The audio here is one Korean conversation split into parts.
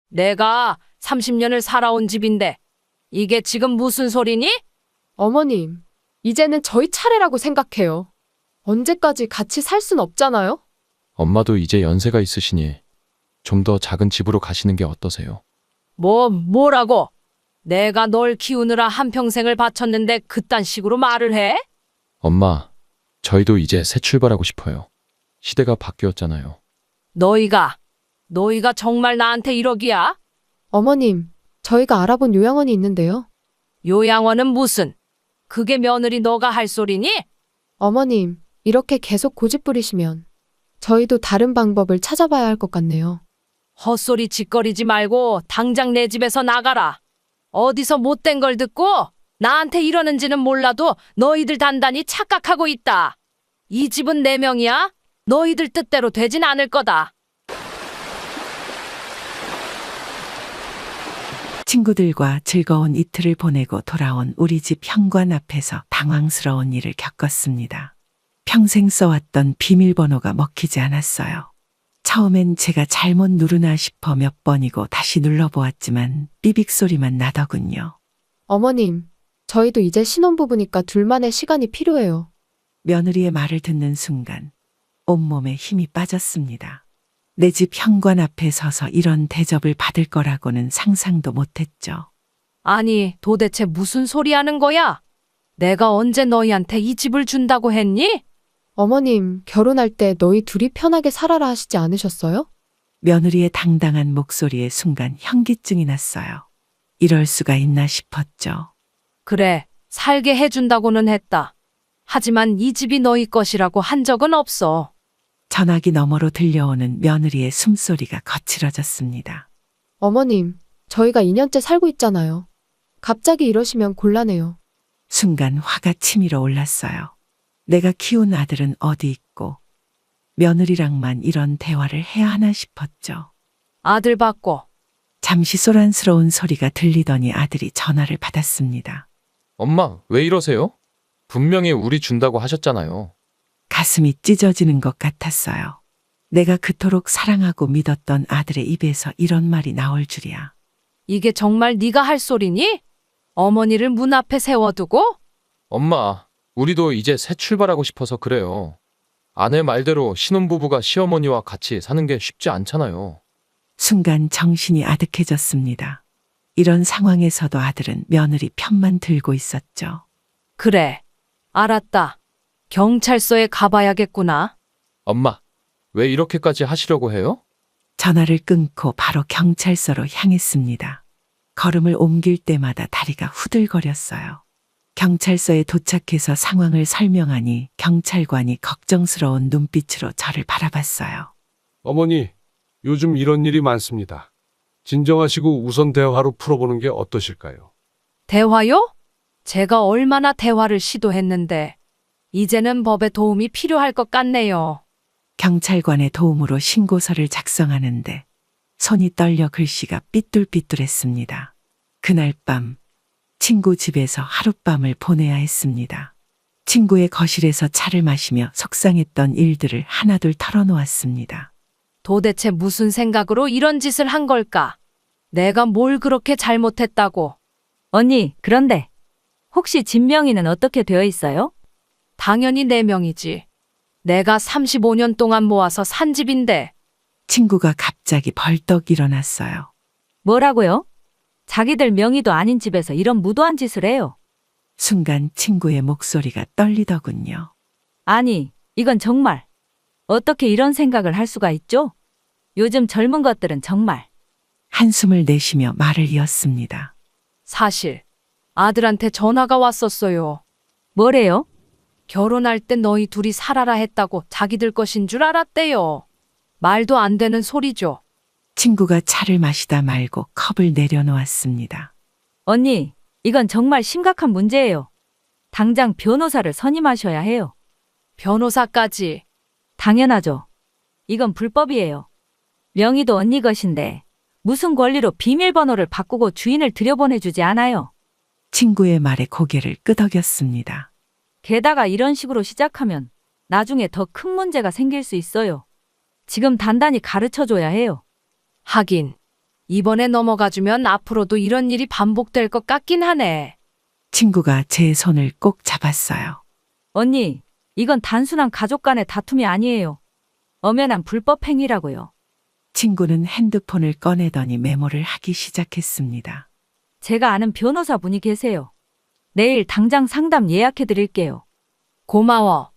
내가 30년을 살아온 집인데 이게 지금 무슨 소리니? 어머님, 이제는 저희 차례라고 생각해요. 언제까지 같이 살 순 없잖아요? 엄마도 이제 연세가 있으시니 좀 더 작은 집으로 가시는 게 어떠세요? 뭐라고? 내가 널 키우느라 한평생을 바쳤는데 그딴 식으로 말을 해? 엄마, 저희도 이제 새 출발하고 싶어요. 시대가 바뀌었잖아요. 너희가 정말 나한테 이러기야? 어머님, 저희가 알아본 요양원이 있는데요. 요양원은 무슨? 그게 며느리 너가 할 소리니? 어머님, 이렇게 계속 고집 부리시면 저희도 다른 방법을 찾아봐야 할 것 같네요. 헛소리 짓거리지 말고 당장 내 집에서 나가라. 어디서 못된 걸 듣고 나한테 이러는지는 몰라도 너희들 단단히 착각하고 있다. 이 집은 내 명이야. 너희들 뜻대로 되진 않을 거다. 친구들과 즐거운 이틀을 보내고 돌아온 우리 집 현관 앞에서 당황스러운 일을 겪었습니다. 평생 써왔던 비밀번호가 먹히지 않았어요. 처음엔 제가 잘못 누르나 싶어 몇 번이고 다시 눌러보았지만 삐빅 소리만 나더군요. 어머님, 저희도 이제 신혼부부니까 둘만의 시간이 필요해요. 며느리의 말을 듣는 순간 온몸에 힘이 빠졌습니다. 내 집 현관 앞에 서서 이런 대접을 받을 거라고는 상상도 못했죠. 아니, 도대체 무슨 소리 하는 거야? 내가 언제 너희한테 이 집을 준다고 했니? 어머님, 결혼할 때 너희 둘이 편하게 살아라 하시지 않으셨어요? 며느리의 당당한 목소리에 순간 현기증이 났어요. 이럴 수가 있나 싶었죠. 그래, 살게 해준다고는 했다. 하지만 이 집이 너희 것이라고 한 적은 없어. 전화기 너머로 들려오는 며느리의 숨소리가 거칠어졌습니다. 어머님, 저희가 2년째 살고 있잖아요. 갑자기 이러시면 곤란해요. 순간 화가 치밀어 올랐어요. 내가 키운 아들은 어디 있고 며느리랑만 이런 대화를 해야 하나 싶었죠. 아들 받고. 잠시 소란스러운 소리가 들리더니 아들이 전화를 받았습니다. 엄마, 왜 이러세요? 분명히 우리 준다고 하셨잖아요. 가슴이 찢어지는 것 같았어요. 내가 그토록 사랑하고 믿었던 아들의 입에서 이런 말이 나올 줄이야. 이게 정말 네가 할 소리니? 어머니를 문 앞에 세워두고? 엄마, 우리도 이제 새 출발하고 싶어서 그래요. 아내 말대로 신혼부부가 시어머니와 같이 사는 게 쉽지 않잖아요. 순간 정신이 아득해졌습니다. 이런 상황에서도 아들은 며느리 편만 들고 있었죠. 그래, 알았다. 경찰서에 가봐야겠구나. 엄마, 왜 이렇게까지 하시려고 해요? 전화를 끊고 바로 경찰서로 향했습니다. 걸음을 옮길 때마다 다리가 후들거렸어요. 경찰서에 도착해서 상황을 설명하니 경찰관이 걱정스러운 눈빛으로 저를 바라봤어요. 어머니, 요즘 이런 일이 많습니다. 진정하시고 우선 대화로 풀어보는 게 어떠실까요? 대화요? 제가 얼마나 대화를 시도했는데 이제는 법의 도움이 필요할 것 같네요. 경찰관의 도움으로 신고서를 작성하는데 손이 떨려 글씨가 삐뚤삐뚤했습니다. 그날 밤 친구 집에서 하룻밤을 보내야 했습니다. 친구의 거실에서 차를 마시며 속상했던 일들을 하나둘 털어놓았습니다. 도대체 무슨 생각으로 이런 짓을 한 걸까? 내가 뭘 그렇게 잘못했다고? 언니, 그런데 혹시 집 명의는 어떻게 되어 있어요? 당연히 내 명이지. 내가 35년 동안 모아서 산 집인데. 친구가 갑자기 벌떡 일어났어요. 뭐라고요? 자기들 명의도 아닌 집에서 이런 무도한 짓을 해요. 순간 친구의 목소리가 떨리더군요. 아니, 이건 정말 어떻게 이런 생각을 할 수가 있죠? 요즘 젊은 것들은 정말. 한숨을 내쉬며 말을 이었습니다. 사실 아들한테 전화가 왔었어요. 뭐래요? 결혼할 때 너희 둘이 살아라 했다고 자기들 것인 줄 알았대요. 말도 안 되는 소리죠. 친구가 차를 마시다 말고 컵을 내려놓았습니다. 언니, 이건 정말 심각한 문제예요. 당장 변호사를 선임하셔야 해요. 변호사까지. 당연하죠. 이건 불법이에요. 명의도 언니 것인데 무슨 권리로 비밀번호를 바꾸고 주인을 들여보내주지 않아요. 친구의 말에 고개를 끄덕였습니다. 게다가 이런 식으로 시작하면 나중에 더 큰 문제가 생길 수 있어요. 지금 단단히 가르쳐줘야 해요. 하긴 이번에 넘어가주면 앞으로도 이런 일이 반복될 것 같긴 하네. 친구가 제 손을 꼭 잡았어요. 언니, 이건 단순한 가족 간의 다툼이 아니에요. 엄연한 불법 행위라고요. 친구는 핸드폰을 꺼내더니 메모를 하기 시작했습니다. 제가 아는 변호사분이 계세요. 내일 당장 상담 예약해 드릴게요. 고마워.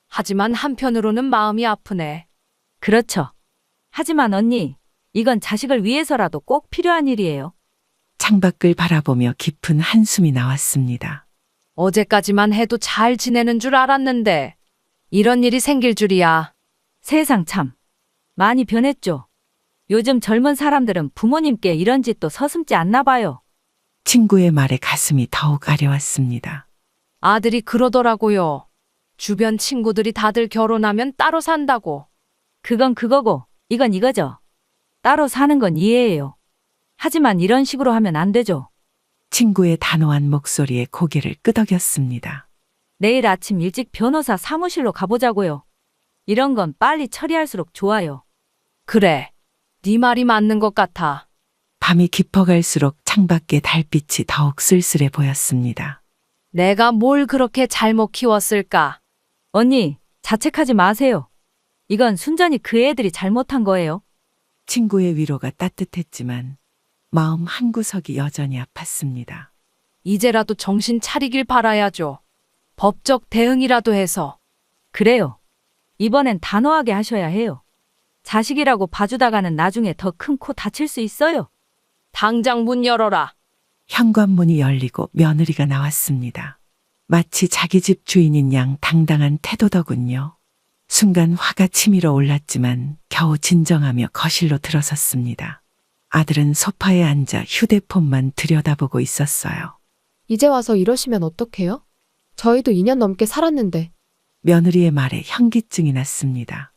하지만 한편으로는 마음이 아프네. 그렇죠. 하지만 언니, 이건 자식을 위해서라도 꼭 필요한 일이에요. 창밖을 바라보며 깊은 한숨이 나왔습니다. 어제까지만 해도 잘 지내는 줄 알았는데 이런 일이 생길 줄이야. 세상 참 많이 변했죠. 요즘 젊은 사람들은 부모님께 이런 짓도 서슴지 않나 봐요. 친구의 말에 가슴이 더욱 아려왔습니다. 아들이 그러더라고요. 주변 친구들이 다들 결혼하면 따로 산다고. 그건 그거고 이건 이거죠. 따로 사는 건 이해해요. 하지만 이런 식으로 하면 안 되죠. 친구의 단호한 목소리에 고개를 끄덕였습니다. 내일 아침 일찍 변호사 사무실로 가보자고요. 이런 건 빨리 처리할수록 좋아요. 그래. 네 말이 맞는 것 같아. 밤이 깊어갈수록 창밖의 달빛이 더욱 쓸쓸해 보였습니다. 내가 뭘 그렇게 잘못 키웠을까? 언니, 자책하지 마세요. 이건 순전히 그 애들이 잘못한 거예요. 친구의 위로가 따뜻했지만 마음 한구석이 여전히 아팠습니다. 이제라도 정신 차리길 바라야죠. 법적 대응이라도 해서. 그래요. 이번엔 단호하게 하셔야 해요. 자식이라고 봐주다가는 나중에 더 큰 코 다칠 수 있어요. 당장 문 열어라. 현관문이 열리고 며느리가 나왔습니다. 마치 자기 집 주인인 양 당당한 태도더군요. 순간 화가 치밀어 올랐지만 겨우 진정하며 거실로 들어섰습니다. 아들은 소파에 앉아 휴대폰만 들여다보고 있었어요. 이제 와서 이러시면 어떡해요? 저희도 2년 넘게 살았는데. 며느리의 말에 현기증이 났습니다.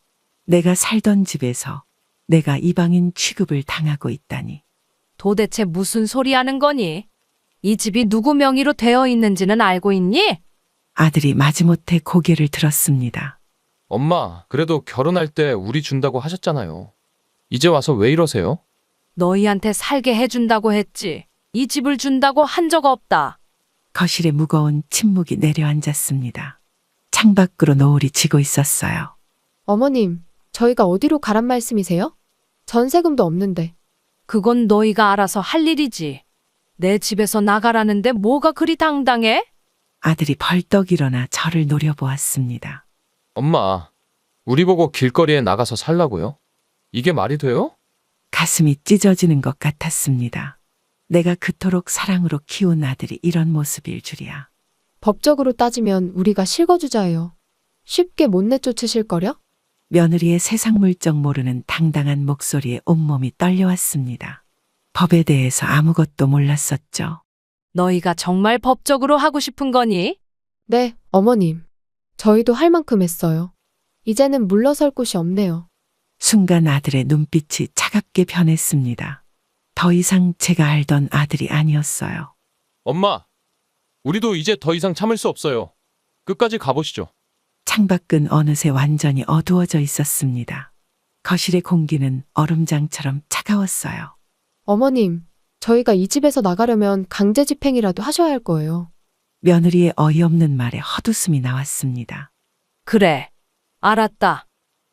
내가 살던 집에서 내가 이방인 취급을 당하고 있다니. 도대체 무슨 소리 하는 거니? 이 집이 누구 명의로 되어 있는지는 알고 있니? 아들이 마지못해 고개를 들었습니다. 엄마, 그래도 결혼할 때 우리 준다고 하셨잖아요. 이제 와서 왜 이러세요? 너희한테 살게 해준다고 했지. 이 집을 준다고 한 적 없다. 거실에 무거운 침묵이 내려앉았습니다. 창밖으로 노을이 지고 있었어요. 어머님, 저희가 어디로 가란 말씀이세요? 전세금도 없는데. 그건 너희가 알아서 할 일이지. 내 집에서 나가라는데 뭐가 그리 당당해? 아들이 벌떡 일어나 저를 노려보았습니다. 엄마, 우리 보고 길거리에 나가서 살라고요? 이게 말이 돼요? 가슴이 찢어지는 것 같았습니다. 내가 그토록 사랑으로 키운 아들이 이런 모습일 줄이야. 법적으로 따지면 우리가 실거주자예요. 쉽게 못 내쫓으실거려? 며느리의 세상 물정 모르는 당당한 목소리에 온몸이 떨려왔습니다. 법에 대해서 아무것도 몰랐었죠. 너희가 정말 법적으로 하고 싶은 거니? 네, 어머님. 저희도 할 만큼 했어요. 이제는 물러설 곳이 없네요. 순간 아들의 눈빛이 차갑게 변했습니다. 더 이상 제가 알던 아들이 아니었어요. 엄마, 우리도 이제 더 이상 참을 수 없어요. 끝까지 가보시죠. 창밖은 어느새 완전히 어두워져 있었습니다. 거실의 공기는 얼음장처럼 차가웠어요. 어머님, 저희가 이 집에서 나가려면 강제 집행이라도 하셔야 할 거예요. 며느리의 어이없는 말에 헛웃음이 나왔습니다. 그래. 알았다.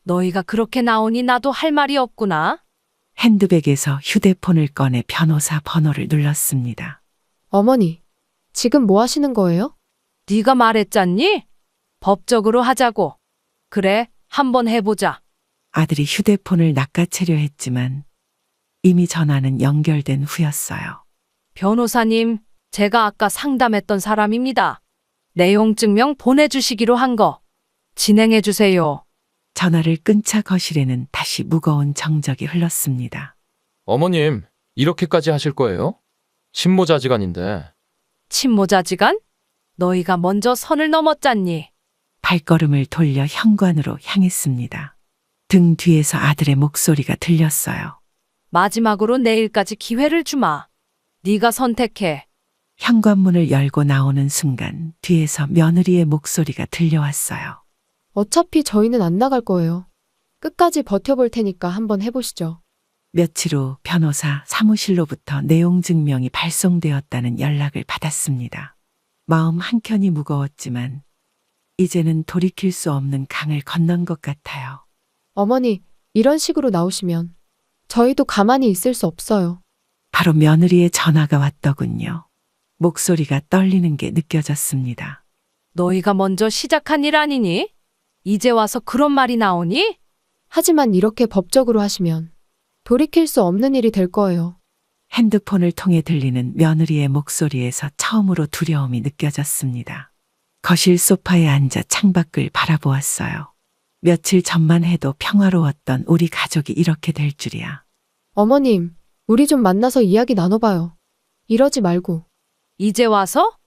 너희가 그렇게 나오니 나도 할 말이 없구나. 핸드백에서 휴대폰을 꺼내 변호사 번호를 눌렀습니다. 어머니, 지금 뭐 하시는 거예요? 네가 말했잖니? 법적으로 하자고. 그래, 한번 해보자. 아들이 휴대폰을 낚아채려 했지만 이미 전화는 연결된 후였어요. 변호사님, 제가 아까 상담했던 사람입니다. 내용 증명 보내주시기로 한 거. 진행해주세요. 전화를 끊자 거실에는 다시 무거운 정적이 흘렀습니다. 어머님, 이렇게까지 하실 거예요? 신모자지간인데. 친모자지간? 너희가 먼저 선을 넘었잖니. 발걸음을 돌려 현관으로 향했습니다. 등 뒤에서 아들의 목소리가 들렸어요. 마지막으로 내일까지 기회를 주마. 네가 선택해. 현관문을 열고 나오는 순간 뒤에서 며느리의 목소리가 들려왔어요. 어차피 저희는 안 나갈 거예요. 끝까지 버텨볼 테니까 한번 해보시죠. 며칠 후 변호사 사무실로부터 내용 증명이 발송되었다는 연락을 받았습니다. 마음 한켠이 무거웠지만 이제는 돌이킬 수 없는 강을 건넌 것 같아요. 어머니, 이런 식으로 나오시면 저희도 가만히 있을 수 없어요. 바로 며느리의 전화가 왔더군요. 목소리가 떨리는 게 느껴졌습니다. 너희가 먼저 시작한 일 아니니? 이제 와서 그런 말이 나오니? 하지만 이렇게 법적으로 하시면 돌이킬 수 없는 일이 될 거예요. 핸드폰을 통해 들리는 며느리의 목소리에서 처음으로 두려움이 느껴졌습니다. 거실 소파에 앉아 창밖을 바라보았어요. 며칠 전만 해도 평화로웠던 우리 가족이 이렇게 될 줄이야. 어머님, 우리 좀 만나서 이야기 나눠봐요. 이러지 말고. 이제 와서?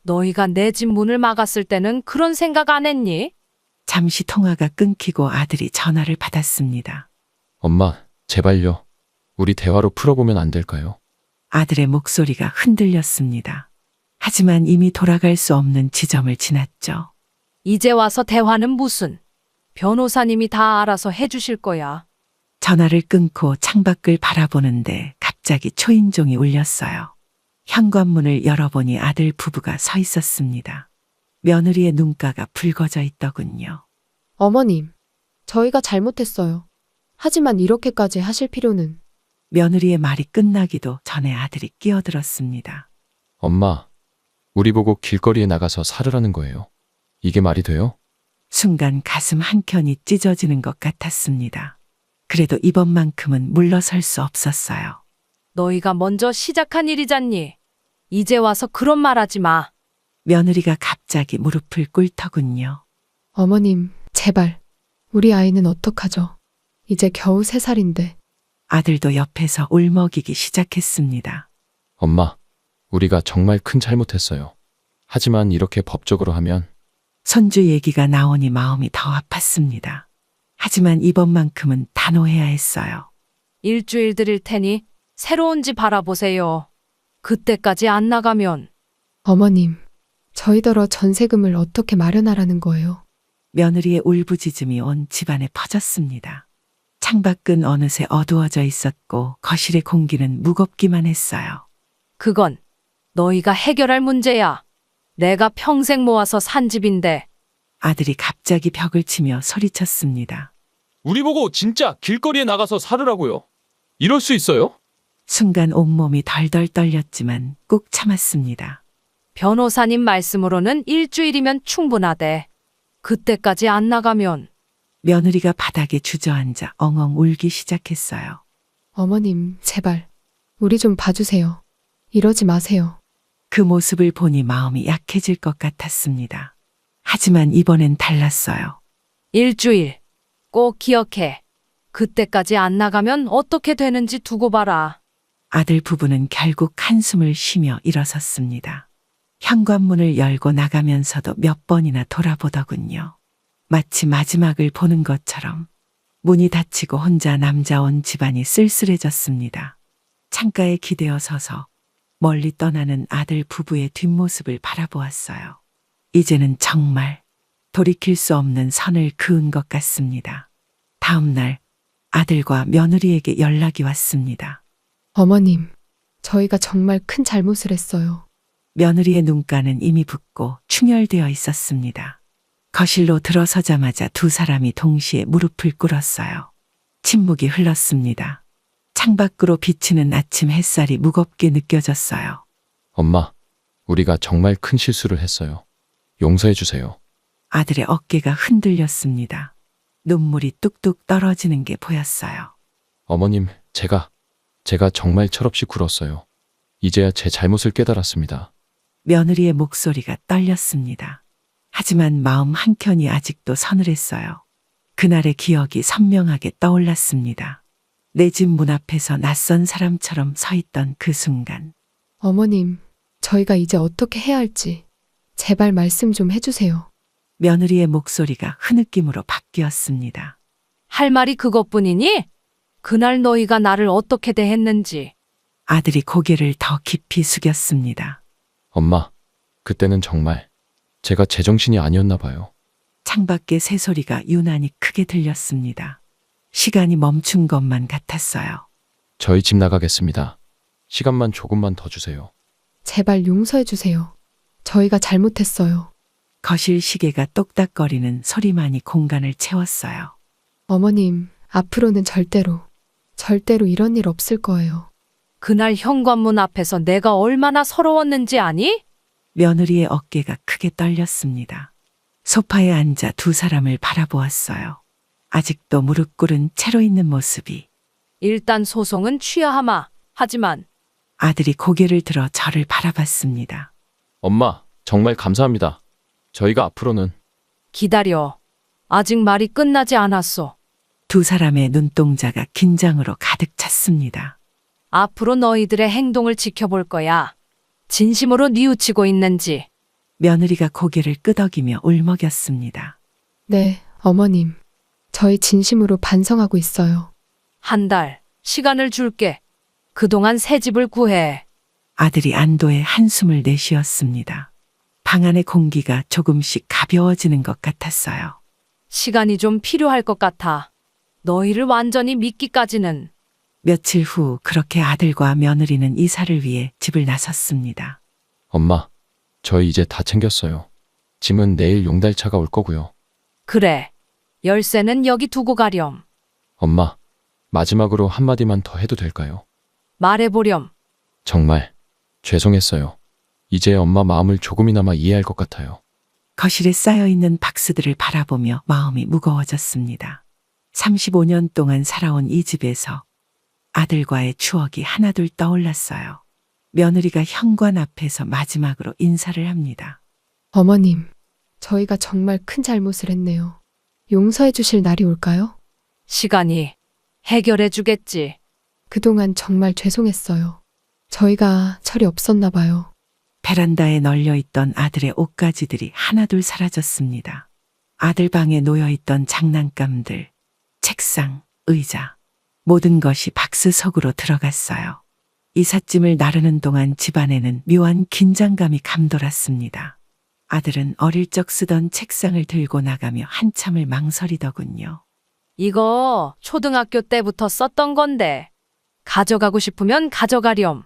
너희가 내 집 문을 막았을 때는 그런 생각 안 했니? 잠시 통화가 끊기고 아들이 전화를 받았습니다. 엄마, 제발요. 우리 대화로 풀어보면 안 될까요? 아들의 목소리가 흔들렸습니다. 하지만 이미 돌아갈 수 없는 지점을 지났죠. 이제 와서 대화는 무슨? 변호사님이 다 알아서 해주실 거야. 전화를 끊고 창밖을 바라보는데 갑자기 초인종이 울렸어요. 현관문을 열어보니 아들 부부가 서 있었습니다. 며느리의 눈가가 붉어져 있더군요. 어머님, 저희가 잘못했어요. 하지만 이렇게까지 하실 필요는. 며느리의 말이 끝나기도 전에 아들이 끼어들었습니다. 엄마, 우리 보고 길거리에 나가서 살으라는 거예요. 이게 말이 돼요? 순간 가슴 한켠이 찢어지는 것 같았습니다. 그래도 이번만큼은 물러설 수 없었어요. 너희가 먼저 시작한 일이잖니. 이제 와서 그런 말 하지 마. 며느리가 갑자기 무릎을 꿇더군요. 어머님, 제발. 우리 아이는 어떡하죠? 이제 겨우 3살인데. 아들도 옆에서 울먹이기 시작했습니다. 엄마, 우리가 정말 큰 잘못했어요. 하지만 이렇게 법적으로 하면 손주 얘기가 나오니 마음이 더 아팠습니다. 하지만 이번만큼은 단호해야 했어요. 일주일 드릴 테니 새로운 집 알아보세요. 그때까지 안 나가면 어머님, 저희더러 전세금을 어떻게 마련하라는 거예요? 며느리의 울부짖음이 온 집안에 퍼졌습니다. 창밖은 어느새 어두워져 있었고 거실의 공기는 무겁기만 했어요. 그건 너희가 해결할 문제야. 내가 평생 모아서 산 집인데. 아들이 갑자기 벽을 치며 소리쳤습니다. 우리 보고 진짜 길거리에 나가서 살으라고요. 이럴 수 있어요? 순간 온몸이 덜덜 떨렸지만 꾹 참았습니다. 변호사님 말씀으로는 일주일이면 충분하대. 그때까지 안 나가면 며느리가 바닥에 주저앉아 엉엉 울기 시작했어요. 어머님, 제발. 우리 좀 봐주세요. 이러지 마세요. 그 모습을 보니 마음이 약해질 것 같았습니다. 하지만 이번엔 달랐어요. 일주일. 꼭 기억해. 그때까지 안 나가면 어떻게 되는지 두고 봐라. 아들 부부는 결국 한숨을 쉬며 일어섰습니다. 현관문을 열고 나가면서도 몇 번이나 돌아보더군요. 마치 마지막을 보는 것처럼 문이 닫히고 혼자 남자 온 집안이 쓸쓸해졌습니다. 창가에 기대어 서서 멀리 떠나는 아들 부부의 뒷모습을 바라보았어요. 이제는 정말 돌이킬 수 없는 선을 그은 것 같습니다. 다음 날 아들과 며느리에게 연락이 왔습니다. 어머님, 저희가 정말 큰 잘못을 했어요. 며느리의 눈가는 이미 붓고 충혈되어 있었습니다. 거실로 들어서자마자 두 사람이 동시에 무릎을 꿇었어요. 침묵이 흘렀습니다. 창밖으로 비치는 아침 햇살이 무겁게 느껴졌어요. 엄마, 우리가 정말 큰 실수를 했어요. 용서해 주세요. 아들의 어깨가 흔들렸습니다. 눈물이 뚝뚝 떨어지는 게 보였어요. 어머님, 제가 정말 철없이 굴었어요. 이제야 제 잘못을 깨달았습니다. 며느리의 목소리가 떨렸습니다. 하지만 마음 한켠이 아직도 서늘했어요. 그날의 기억이 선명하게 떠올랐습니다. 내 집 문 앞에서 낯선 사람처럼 서 있던 그 순간. 어머님, 저희가 이제 어떻게 해야 할지 제발 말씀 좀 해주세요. 며느리의 목소리가 흐느낌으로 바뀌었습니다. 할 말이 그것뿐이니? 그날 너희가 나를 어떻게 대했는지. 아들이 고개를 더 깊이 숙였습니다. 엄마, 그때는 정말 제가 제정신이 아니었나 봐요. 창밖의 새소리가 유난히 크게 들렸습니다. 시간이 멈춘 것만 같았어요. 저희 집 나가겠습니다. 시간만 조금만 더 주세요. 제발 용서해 주세요. 저희가 잘못했어요. 거실 시계가 똑딱거리는 소리만이 공간을 채웠어요. 어머님, 앞으로는 절대로 이런 일 없을 거예요. 그날 현관문 앞에서 내가 얼마나 서러웠는지 아니? 며느리의 어깨가 크게 떨렸습니다. 소파에 앉아 두 사람을 바라보았어요. 아직도 무릎 꿇은 채로 있는 모습이. 일단 소송은 취하하마. 하지만 아들이 고개를 들어 저를 바라봤습니다. 엄마, 정말 감사합니다. 저희가 앞으로는 기다려. 아직 말이 끝나지 않았어. 두 사람의 눈동자가 긴장으로 가득 찼습니다. 앞으로 너희들의 행동을 지켜볼 거야. 진심으로 뉘우치고 있는지. 며느리가 고개를 끄덕이며 울먹였습니다. 네, 어머님. 저희 진심으로 반성하고 있어요. 한 달 시간을 줄게. 그동안 새 집을 구해. 아들이 안도의 한숨을 내쉬었습니다. 방 안의 공기가 조금씩 가벼워지는 것 같았어요. 시간이 좀 필요할 것 같아. 너희를 완전히 믿기까지는. 며칠 후 그렇게 아들과 며느리는 이사를 위해 집을 나섰습니다. 엄마, 저희 이제 다 챙겼어요. 짐은 내일 용달차가 올 거고요. 그래. 열쇠는 여기 두고 가렴. 엄마, 마지막으로 한마디만 더 해도 될까요? 말해보렴. 정말 죄송했어요. 이제 엄마 마음을 조금이나마 이해할 것 같아요. 거실에 쌓여있는 박스들을 바라보며 마음이 무거워졌습니다. 35년 동안 살아온 이 집에서 아들과의 추억이 하나둘 떠올랐어요. 며느리가 현관 앞에서 마지막으로 인사를 합니다. 어머님, 저희가 정말 큰 잘못을 했네요. 용서해 주실 날이 올까요? 시간이 해결해 주겠지. 그동안 정말 죄송했어요. 저희가 철이 없었나 봐요. 베란다에 널려있던 아들의 옷가지들이 하나둘 사라졌습니다. 아들 방에 놓여있던 장난감들, 책상, 의자, 모든 것이 박스 속으로 들어갔어요. 이삿짐을 나르는 동안 집안에는 묘한 긴장감이 감돌았습니다. 아들은 어릴 적 쓰던 책상을 들고 나가며 한참을 망설이더군요. 이거 초등학교 때부터 썼던 건데. 가져가고 싶으면 가져가렴.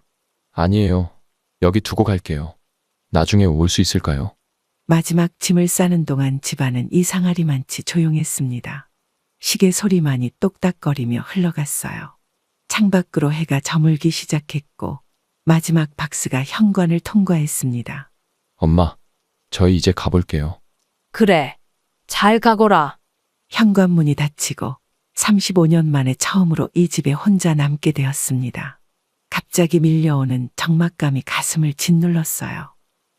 아니에요. 여기 두고 갈게요. 나중에 올 수 있을까요? 마지막 짐을 싸는 동안 집안은 이상하리만치 조용했습니다. 시계 소리만이 똑딱거리며 흘러갔어요. 창밖으로 해가 저물기 시작했고 마지막 박스가 현관을 통과했습니다. 엄마, 저희 이제 가볼게요. 그래. 잘 가거라. 현관문이 닫히고 35년 만에 처음으로 이 집에 혼자 남게 되었습니다. 갑자기 밀려오는 적막감이 가슴을 짓눌렀어요.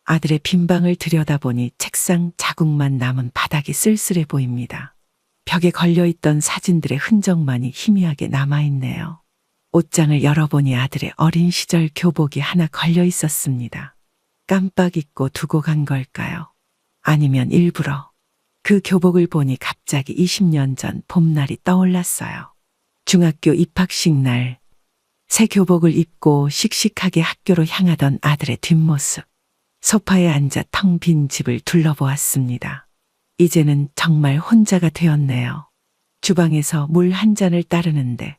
아들의 빈 방을 들여다보니 책상 자국만 남은 바닥이 쓸쓸해 보입니다. 벽에 걸려있던 사진들의 흔적만이 희미하게 남아있네요. 옷장을 열어보니 아들의 어린 시절 교복이 하나 걸려 있었습니다. 깜빡 잊고 두고 간 걸까요? 아니면 일부러. 그 교복을 보니 갑자기 20년 전 봄날이 떠올랐어요. 중학교 입학식 날, 새 교복을 입고 씩씩하게 학교로 향하던 아들의 뒷모습. 소파에 앉아 텅 빈 집을 둘러보았습니다. 이제는 정말 혼자가 되었네요. 주방에서 물 한 잔을 따르는데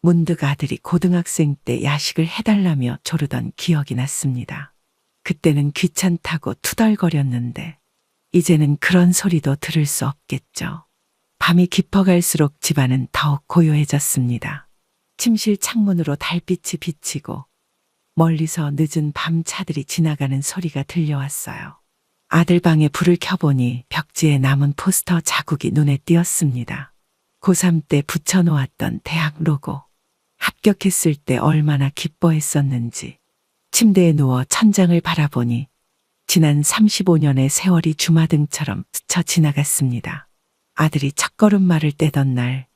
문득 아들이 고등학생 때 야식을 해달라며 조르던 기억이 났습니다. 그때는 귀찮다고 투덜거렸는데 이제는 그런 소리도 들을 수 없겠죠. 밤이 깊어갈수록 집안은 더욱 고요해졌습니다. 침실 창문으로 달빛이 비치고 멀리서 늦은 밤 차들이 지나가는 소리가 들려왔어요. 아들 방에 불을 켜보니 벽지에 남은 포스터 자국이 눈에 띄었습니다. 고3 때 붙여놓았던 대학 로고. 합격했을 때 얼마나 기뻐했었는지. 침대에 누워 천장을 바라보니 지난 35년의 세월이 주마등처럼 스쳐 지나갔습니다. 아들이 첫걸음말을 떼던 날,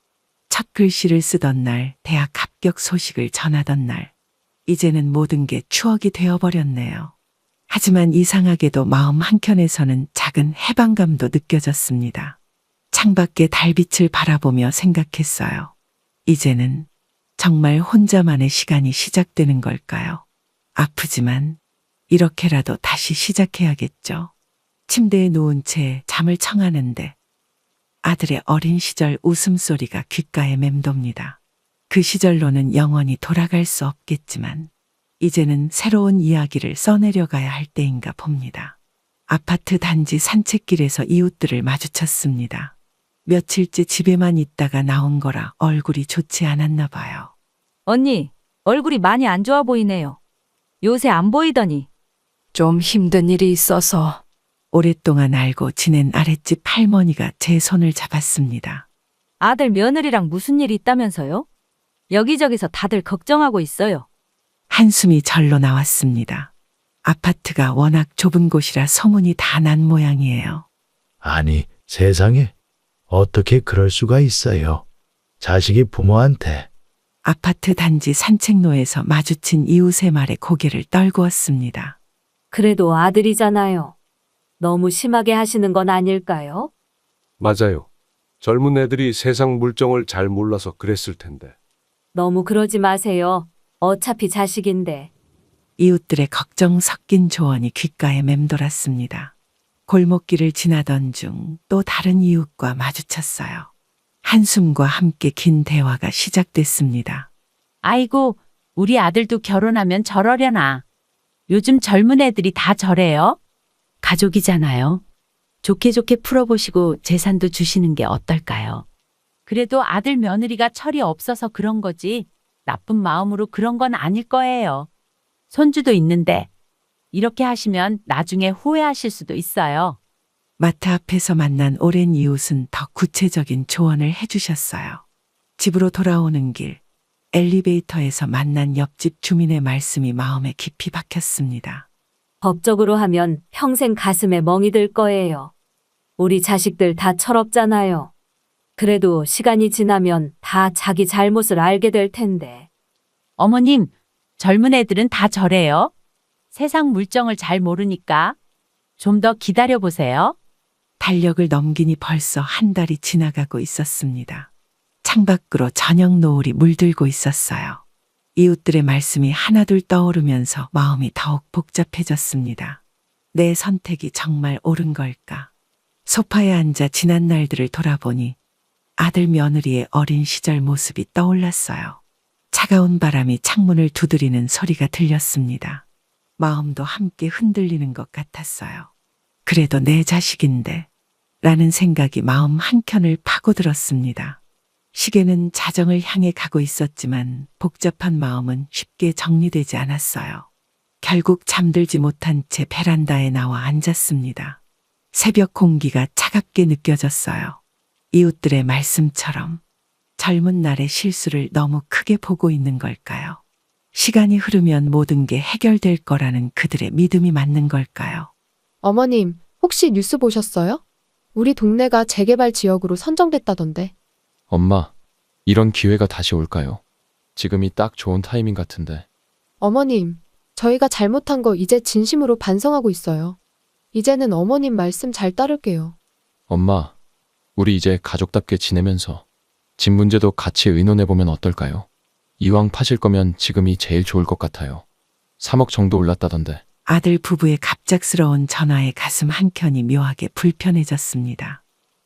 첫 글씨를 쓰던 날, 대학 합격 소식을 전하던 날, 이제는 모든 게 추억이 되어버렸네요. 하지만 이상하게도 마음 한켠에서는 작은 해방감도 느껴졌습니다. 창밖의 달빛을 바라보며 생각했어요. 이제는 정말 혼자만의 시간이 시작되는 걸까요? 아프지만 이렇게라도 다시 시작해야겠죠. 침대에 누운 채 잠을 청하는데 아들의 어린 시절 웃음소리가 귓가에 맴돕니다. 그 시절로는 영원히 돌아갈 수 없겠지만 이제는 새로운 이야기를 써내려가야 할 때인가 봅니다. 아파트 단지 산책길에서 이웃들을 마주쳤습니다. 며칠째 집에만 있다가 나온 거라 얼굴이 좋지 않았나 봐요. 언니, 얼굴이 많이 안 좋아 보이네요. 요새 안 보이더니. 좀 힘든 일이 있어서. 오랫동안 알고 지낸 아랫집 할머니가 제 손을 잡았습니다. 아들 며느리랑 무슨 일 있다면서요? 여기저기서 다들 걱정하고 있어요. 한숨이 절로 나왔습니다. 아파트가 워낙 좁은 곳이라 소문이 다 난 모양이에요. 아니, 세상에. 어떻게 그럴 수가 있어요. 자식이 부모한테. 아파트 단지 산책로에서 마주친 이웃의 말에 고개를 떨구었습니다. 그래도 아들이잖아요. 너무 심하게 하시는 건 아닐까요? 맞아요. 젊은 애들이 세상 물정을 잘 몰라서 그랬을 텐데. 너무 그러지 마세요. 어차피 자식인데. 이웃들의 걱정 섞인 조언이 귓가에 맴돌았습니다. 골목길을 지나던 중 또 다른 이웃과 마주쳤어요. 한숨과 함께 긴 대화가 시작됐습니다. 아이고, 우리 아들도 결혼하면 저러려나. 요즘 젊은 애들이 다 저래요. 가족이잖아요. 좋게 좋게 풀어보시고 재산도 주시는 게 어떨까요? 그래도 아들 며느리가 철이 없어서 그런 거지 나쁜 마음으로 그런 건 아닐 거예요. 손주도 있는데 이렇게 하시면 나중에 후회하실 수도 있어요. 마트 앞에서 만난 오랜 이웃은 더 구체적인 조언을 해주셨어요. 집으로 돌아오는 길, 엘리베이터에서 만난 옆집 주민의 말씀이 마음에 깊이 박혔습니다. 법적으로 하면 평생 가슴에 멍이 들 거예요. 우리 자식들 다 철없잖아요. 그래도 시간이 지나면 다 자기 잘못을 알게 될 텐데. 어머님, 젊은 애들은 다 저래요. 세상 물정을 잘 모르니까 좀 더 기다려 보세요. 달력을 넘기니 벌써 한 달이 지나가고 있었습니다. 창밖으로 저녁 노을이 물들고 있었어요. 이웃들의 말씀이 하나둘 떠오르면서 마음이 더욱 복잡해졌습니다. 내 선택이 정말 옳은 걸까? 소파에 앉아 지난 날들을 돌아보니 아들 며느리의 어린 시절 모습이 떠올랐어요. 차가운 바람이 창문을 두드리는 소리가 들렸습니다. 마음도 함께 흔들리는 것 같았어요. 그래도 내 자식인데 라는 생각이 마음 한켠을 파고들었습니다. 시계는 자정을 향해 가고 있었지만 복잡한 마음은 쉽게 정리되지 않았어요. 결국 잠들지 못한 채 베란다에 나와 앉았습니다. 새벽 공기가 차갑게 느껴졌어요. 이웃들의 말씀처럼 젊은 날의 실수를 너무 크게 보고 있는 걸까요? 시간이 흐르면 모든 게 해결될 거라는 그들의 믿음이 맞는 걸까요? 어머님, 혹시 뉴스 보셨어요? 우리 동네가 재개발 지역으로 선정됐다던데. 엄마, 이런 기회가 다시 올까요? 지금이 딱 좋은 타이밍 같은데. 어머님, 저희가 잘못한 거 이제 진심으로 반성하고 있어요. 이제는 어머님 말씀 잘 따를게요. 엄마, 우리 이제 가족답게 지내면서 집 문제도 같이 의논해보면 어떨까요? 이왕 파실 거면 지금이 제일 좋을 것 같아요. 3억 정도 올랐다던데. 아들 부부의 갑작스러운 전화에 가슴 한켠이 묘하게 불편해졌습니다.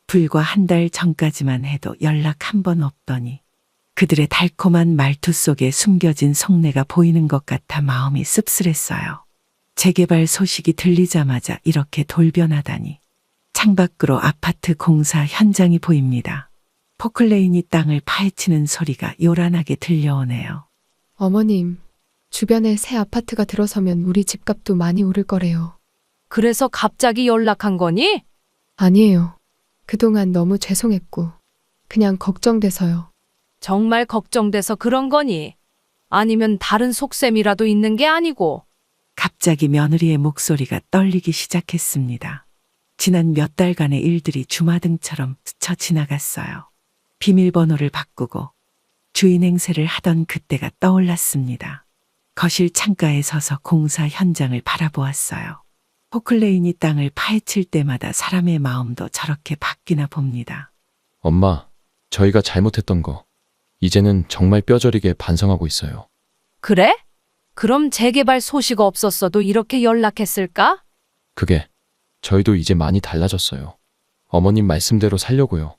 불과 한 달 전까지만 해도 연락 한 번 없더니 그들의 달콤한 말투 속에 숨겨진 속내가 보이는 것 같아 마음이 씁쓸했어요. 재개발 소식이 들리자마자 이렇게 돌변하다니. 창밖으로 아파트 공사 현장이 보입니다. 포클레인이 땅을 파헤치는 소리가 요란하게 들려오네요. 어머님, 주변에 새 아파트가 들어서면 우리 집값도 많이 오를 거래요. 그래서 갑자기 연락한 거니? 아니에요. 그동안 너무 죄송했고, 그냥 걱정돼서요. 정말 걱정돼서 그런 거니? 아니면 다른 속셈이라도 있는 게 아니고? 갑자기 며느리의 목소리가 떨리기 시작했습니다. 지난 몇 달간의 일들이 주마등처럼 스쳐 지나갔어요. 비밀번호를 바꾸고 주인 행세를 하던 그때가 떠올랐습니다. 거실 창가에 서서 공사 현장을 바라보았어요. 포클레인이 땅을 파헤칠 때마다 사람의 마음도 저렇게 바뀌나 봅니다. 엄마, 저희가 잘못했던 거 이제는 정말 뼈저리게 반성하고 있어요. 그래? 그럼 재개발 소식 없었어도 이렇게 연락했을까? 그게 저희도 이제 많이 달라졌어요. 어머님 말씀대로 살려고요.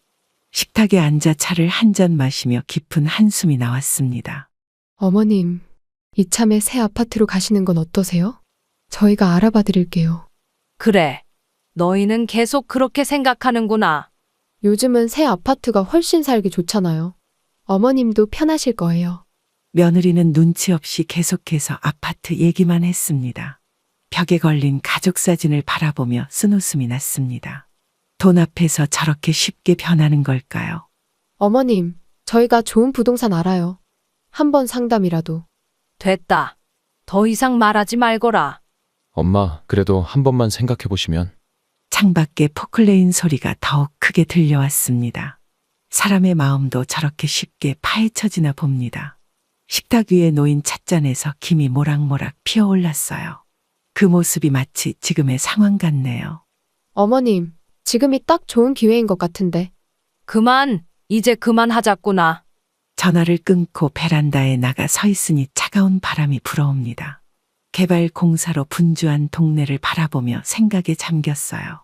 식탁에 앉아 차를 한 잔 마시며 깊은 한숨이 나왔습니다. 어머님, 이참에 새 아파트로 가시는 건 어떠세요? 저희가 알아봐 드릴게요. 그래. 너희는 계속 그렇게 생각하는구나. 요즘은 새 아파트가 훨씬 살기 좋잖아요. 어머님도 편하실 거예요. 며느리는 눈치 없이 계속해서 아파트 얘기만 했습니다. 벽에 걸린 가족 사진을 바라보며 쓴웃음이 났습니다. 돈 앞에서 저렇게 쉽게 변하는 걸까요? 어머님, 저희가 좋은 부동산 알아요. 한번 상담이라도. 됐다. 더 이상 말하지 말거라. 엄마, 그래도 한 번만 생각해 보시면. 창밖에 포클레인 소리가 더욱 크게 들려왔습니다. 사람의 마음도 저렇게 쉽게 파헤쳐지나 봅니다. 식탁 위에 놓인 찻잔에서 김이 모락모락 피어올랐어요. 그 모습이 마치 지금의 상황 같네요. 어머님, 지금이 딱 좋은 기회인 것 같은데. 이제 그만하자꾸나. 전화를 끊고 베란다에 나가 서 있으니 차가운 바람이 불어옵니다. 개발 공사로 분주한 동네를 바라보며 생각에 잠겼어요.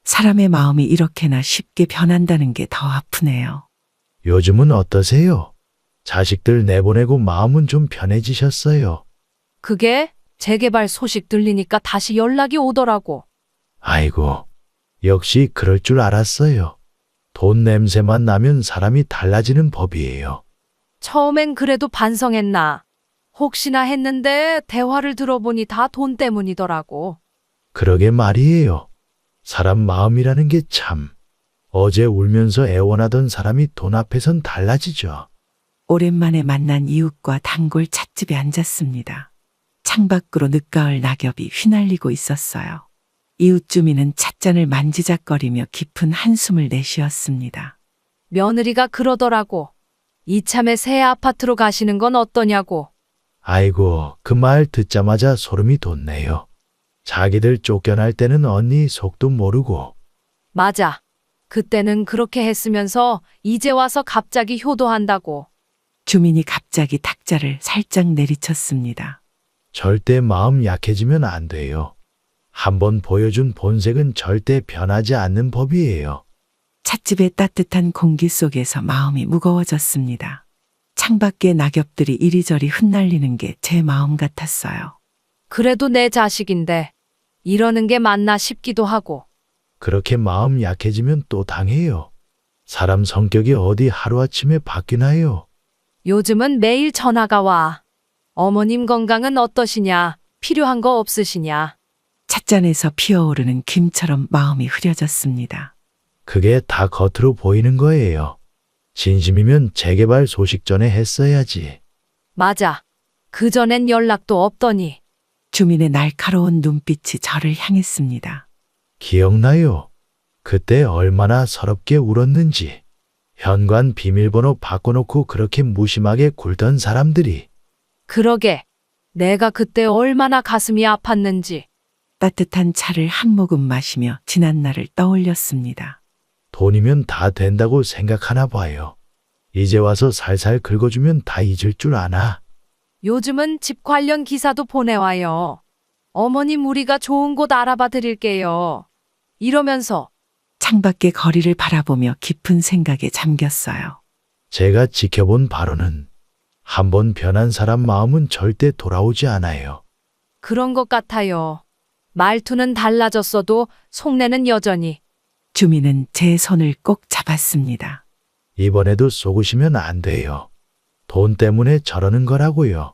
사람의 마음이 이렇게나 쉽게 변한다는 게 더 아프네요. 요즘은 어떠세요? 자식들 내보내고 마음은 좀 편해지셨어요. 그게 재개발 소식 들리니까 다시 연락이 오더라고. 아이고, 역시 그럴 줄 알았어요. 돈 냄새만 나면 사람이 달라지는 법이에요. 처음엔 그래도 반성했나. 혹시나 했는데 대화를 들어보니 다 돈 때문이더라고. 그러게 말이에요. 사람 마음이라는 게 참. 어제 울면서 애원하던 사람이 돈 앞에선 달라지죠. 오랜만에 만난 이웃과 단골 찻집에 앉았습니다. 창밖으로 늦가을 낙엽이 휘날리고 있었어요. 이웃 주민은 찻잔을 만지작거리며 깊은 한숨을 내쉬었습니다. 며느리가 그러더라고. 이참에 새 아파트로 가시는 건 어떠냐고. 아이고, 그 말 듣자마자 소름이 돋네요. 자기들 쫓겨날 때는 언니 속도 모르고. 맞아. 그때는 그렇게 했으면서 이제 와서 갑자기 효도한다고. 주민이 갑자기 탁자를 살짝 내리쳤습니다. 절대 마음 약해지면 안 돼요. 한번 보여준 본색은 절대 변하지 않는 법이에요. 찻집의 따뜻한 공기 속에서 마음이 무거워졌습니다. 창밖에 낙엽들이 이리저리 흩날리는 게 제 마음 같았어요. 그래도 내 자식인데 이러는 게 맞나 싶기도 하고. 그렇게 마음 약해지면 또 당해요. 사람 성격이 어디 하루아침에 바뀌나요? 요즘은 매일 전화가 와. 어머님 건강은 어떠시냐? 필요한 거 없으시냐? 찻잔에서 피어오르는 김처럼 마음이 흐려졌습니다. 그게 다 겉으로 보이는 거예요. 진심이면 재개발 소식 전에 했어야지. 맞아. 그전엔 연락도 없더니. 주민의 날카로운 눈빛이 저를 향했습니다. 기억나요? 그때 얼마나 서럽게 울었는지. 현관 비밀번호 바꿔놓고 그렇게 무심하게 굴던 사람들이. 그러게. 내가 그때 얼마나 가슴이 아팠는지. 따뜻한 차를 한 모금 마시며 지난 날을 떠올렸습니다. 돈이면 다 된다고 생각하나 봐요. 이제 와서 살살 긁어주면 다 잊을 줄 아나. 요즘은 집 관련 기사도 보내와요. 어머님 우리가 좋은 곳 알아봐 드릴게요. 이러면서 창밖의 거리를 바라보며 깊은 생각에 잠겼어요. 제가 지켜본 바로는 한번 변한 사람 마음은 절대 돌아오지 않아요. 그런 것 같아요. 말투는 달라졌어도 속내는 여전히. 주민은 제 손을 꼭 잡았습니다. 이번에도 속으시면 안 돼요. 돈 때문에 저러는 거라고요.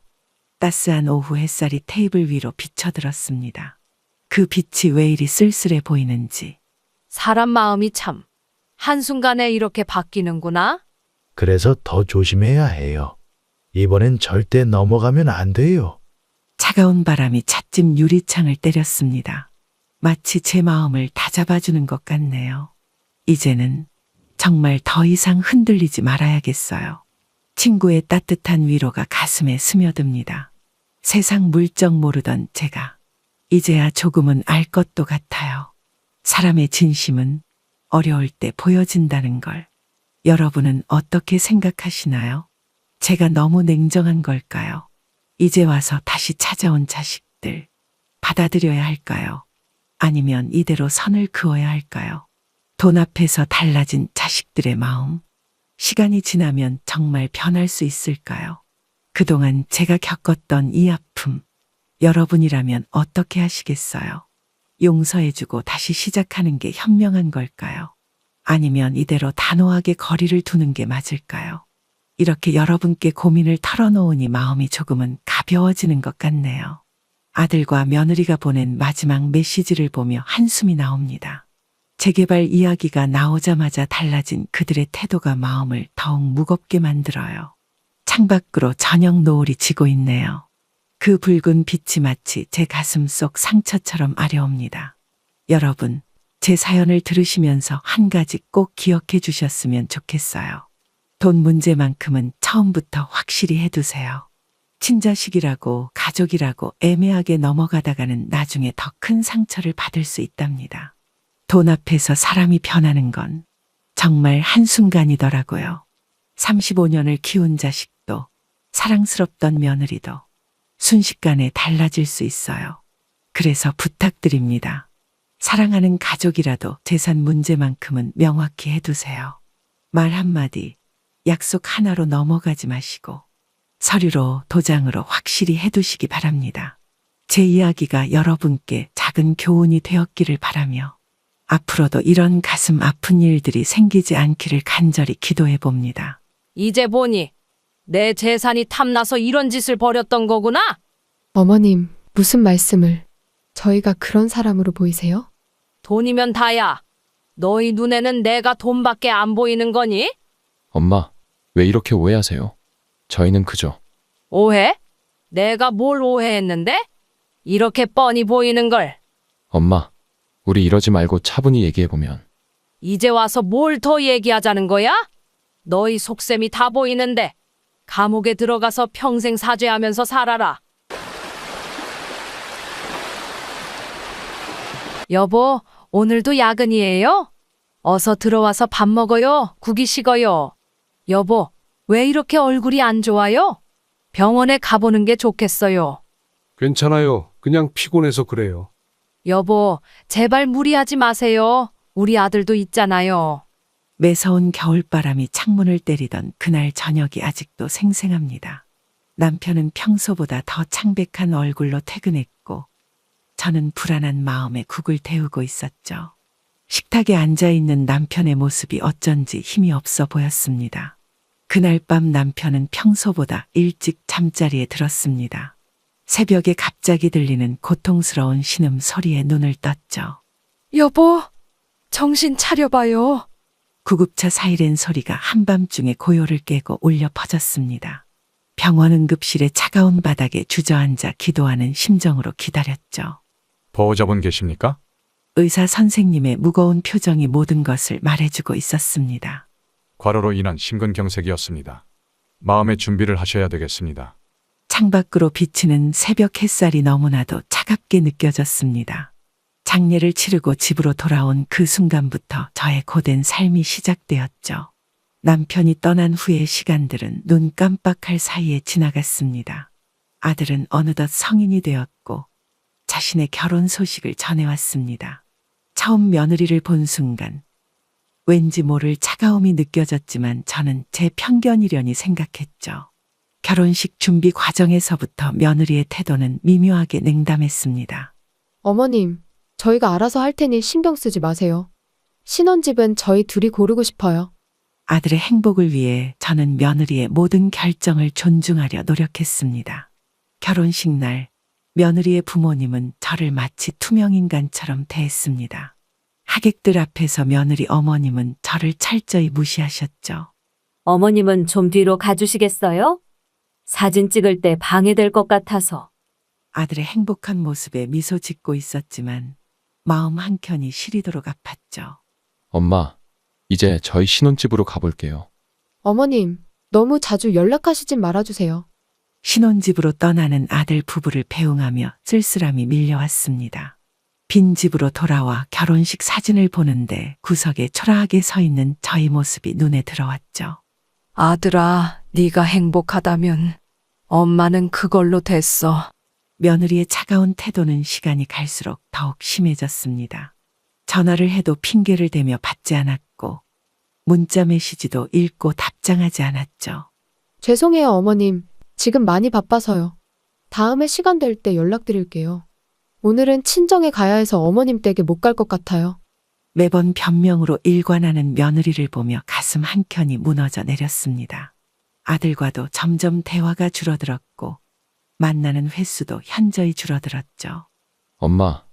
따스한 오후 햇살이 테이블 위로 비쳐들었습니다. 그 빛이 왜 이리 쓸쓸해 보이는지. 사람 마음이 참 한순간에 이렇게 바뀌는구나. 그래서 더 조심해야 해요. 이번엔 절대 넘어가면 안 돼요. 차가운 바람이 찻집 유리창을 때렸습니다. 마치 제 마음을 다잡아주는 것 같네요. 이제는 정말 더 이상 흔들리지 말아야겠어요. 친구의 따뜻한 위로가 가슴에 스며듭니다. 세상 물정 모르던 제가 이제야 조금은 알 것도 같아요. 사람의 진심은 어려울 때 보여진다는 걸. 여러분은 어떻게 생각하시나요? 제가 너무 냉정한 걸까요? 이제 와서 다시 찾아온 자식들 받아들여야 할까요? 아니면 이대로 선을 그어야 할까요? 돈 앞에서 달라진 자식들의 마음. 시간이 지나면 정말 변할 수 있을까요? 그동안 제가 겪었던 이 아픔, 여러분이라면 어떻게 하시겠어요? 용서해주고 다시 시작하는 게 현명한 걸까요? 아니면 이대로 단호하게 거리를 두는 게 맞을까요? 이렇게 여러분께 고민을 털어놓으니 마음이 조금은 가벼워지는 것 같네요. 아들과 며느리가 보낸 마지막 메시지를 보며 한숨이 나옵니다. 재개발 이야기가 나오자마자 달라진 그들의 태도가 마음을 더욱 무겁게 만들어요. 창밖으로 저녁 노을이 지고 있네요. 그 붉은 빛이 마치 제 가슴 속 상처처럼 아려옵니다. 여러분, 제 사연을 들으시면서 한 가지 꼭 기억해 주셨으면 좋겠어요. 돈 문제만큼은 처음부터 확실히 해두세요. 친자식이라고 가족이라고 애매하게 넘어가다가는 나중에 더 큰 상처를 받을 수 있답니다. 돈 앞에서 사람이 변하는 건 정말 한순간이더라고요. 35년을 키운 자식도 사랑스럽던 며느리도 순식간에 달라질 수 있어요. 그래서 부탁드립니다. 사랑하는 가족이라도 재산 문제만큼은 명확히 해두세요. 말 한마디, 약속 하나로 넘어가지 마시고 서류로 도장으로 확실히 해두시기 바랍니다. 제 이야기가 여러분께 작은 교훈이 되었기를 바라며 앞으로도 이런 가슴 아픈 일들이 생기지 않기를 간절히 기도해 봅니다. 이제 보니 내 재산이 탐나서 이런 짓을 벌였던 거구나? 어머님, 무슨 말씀을? 저희가 그런 사람으로 보이세요? 돈이면 다야. 너희 눈에는 내가 돈밖에 안 보이는 거니? 엄마, 왜 이렇게 오해하세요? 저희는 그저 오해? 내가 뭘 오해했는데? 이렇게 뻔히 보이는 걸. 엄마, 우리 이러지 말고 차분히 얘기해보면. 이제 와서 뭘 더 얘기하자는 거야? 너희 속셈이 다 보이는데 감옥에 들어가서 평생 사죄하면서 살아라. 여보, 오늘도 야근이에요? 어서 들어와서 밥 먹어요. 국이 식어요. 여보, 왜 이렇게 얼굴이 안 좋아요? 병원에 가보는 게 좋겠어요. 괜찮아요. 그냥 피곤해서 그래요. 여보, 제발 무리하지 마세요. 우리 아들도 있잖아요. 매서운 겨울바람이 창문을 때리던 그날 저녁이 아직도 생생합니다. 남편은 평소보다 더 창백한 얼굴로 퇴근했고 저는 불안한 마음에 국을 데우고 있었죠. 식탁에 앉아있는 남편의 모습이 어쩐지 힘이 없어 보였습니다. 그날 밤 남편은 평소보다 일찍 잠자리에 들었습니다. 새벽에 갑자기 들리는 고통스러운 신음 소리에 눈을 떴죠. 여보, 정신 차려봐요. 구급차 사이렌 소리가 한밤중에 고요를 깨고 울려 퍼졌습니다. 병원 응급실의 차가운 바닥에 주저앉아 기도하는 심정으로 기다렸죠. 보호자분 계십니까? 의사 선생님의 무거운 표정이 모든 것을 말해주고 있었습니다. 과로로 인한 심근경색이었습니다. 마음의 준비를 하셔야 되겠습니다. 창밖으로 비치는 새벽 햇살이 너무나도 차갑게 느껴졌습니다. 장례를 치르고 집으로 돌아온 그 순간부터 저의 고된 삶이 시작되었죠. 남편이 떠난 후의 시간들은 눈 깜빡할 사이에 지나갔습니다. 아들은 어느덧 성인이 되었고 자신의 결혼 소식을 전해왔습니다. 처음 며느리를 본 순간 왠지 모를 차가움이 느껴졌지만 저는 제 편견이려니 생각했죠. 결혼식 준비 과정에서부터 며느리의 태도는 미묘하게 냉담했습니다. 어머님, 저희가 알아서 할 테니 신경 쓰지 마세요. 신혼집은 저희 둘이 고르고 싶어요. 아들의 행복을 위해 저는 며느리의 모든 결정을 존중하려 노력했습니다. 결혼식 날 며느리의 부모님은 저를 마치 투명인간처럼 대했습니다. 하객들 앞에서 며느리 어머님은 저를 철저히 무시하셨죠. 어머님은 좀 뒤로 가주시겠어요? 사진 찍을 때 방해될 것 같아서. 아들의 행복한 모습에 미소 짓고 있었지만 마음 한켠이 시리도록 아팠죠. 엄마, 이제 저희 신혼집으로 가볼게요. 어머님, 너무 자주 연락하시진 말아주세요. 신혼집으로 떠나는 아들 부부를 배웅하며 쓸쓸함이 밀려왔습니다. 빈 집으로 돌아와 결혼식 사진을 보는데 구석에 초라하게 서 있는 저희 모습이 눈에 들어왔죠. 아들아, 네가 행복하다면 엄마는 그걸로 됐어. 며느리의 차가운 태도는 시간이 갈수록 더욱 심해졌습니다. 전화를 해도 핑계를 대며 받지 않았고 문자 메시지도 읽고 답장하지 않았죠. 죄송해요, 어머님. 지금 많이 바빠서요. 다음에 시간 될 때 연락드릴게요. 오늘은 친정에 가야 해서 어머님 댁에 못 갈 것 같아요. 매번 변명으로 일관하는 며느리를 보며 가슴 한켠이 무너져 내렸습니다. 아들과도 점점 대화가 줄어들었고 만나는 횟수도 현저히 줄어들었죠. 엄마,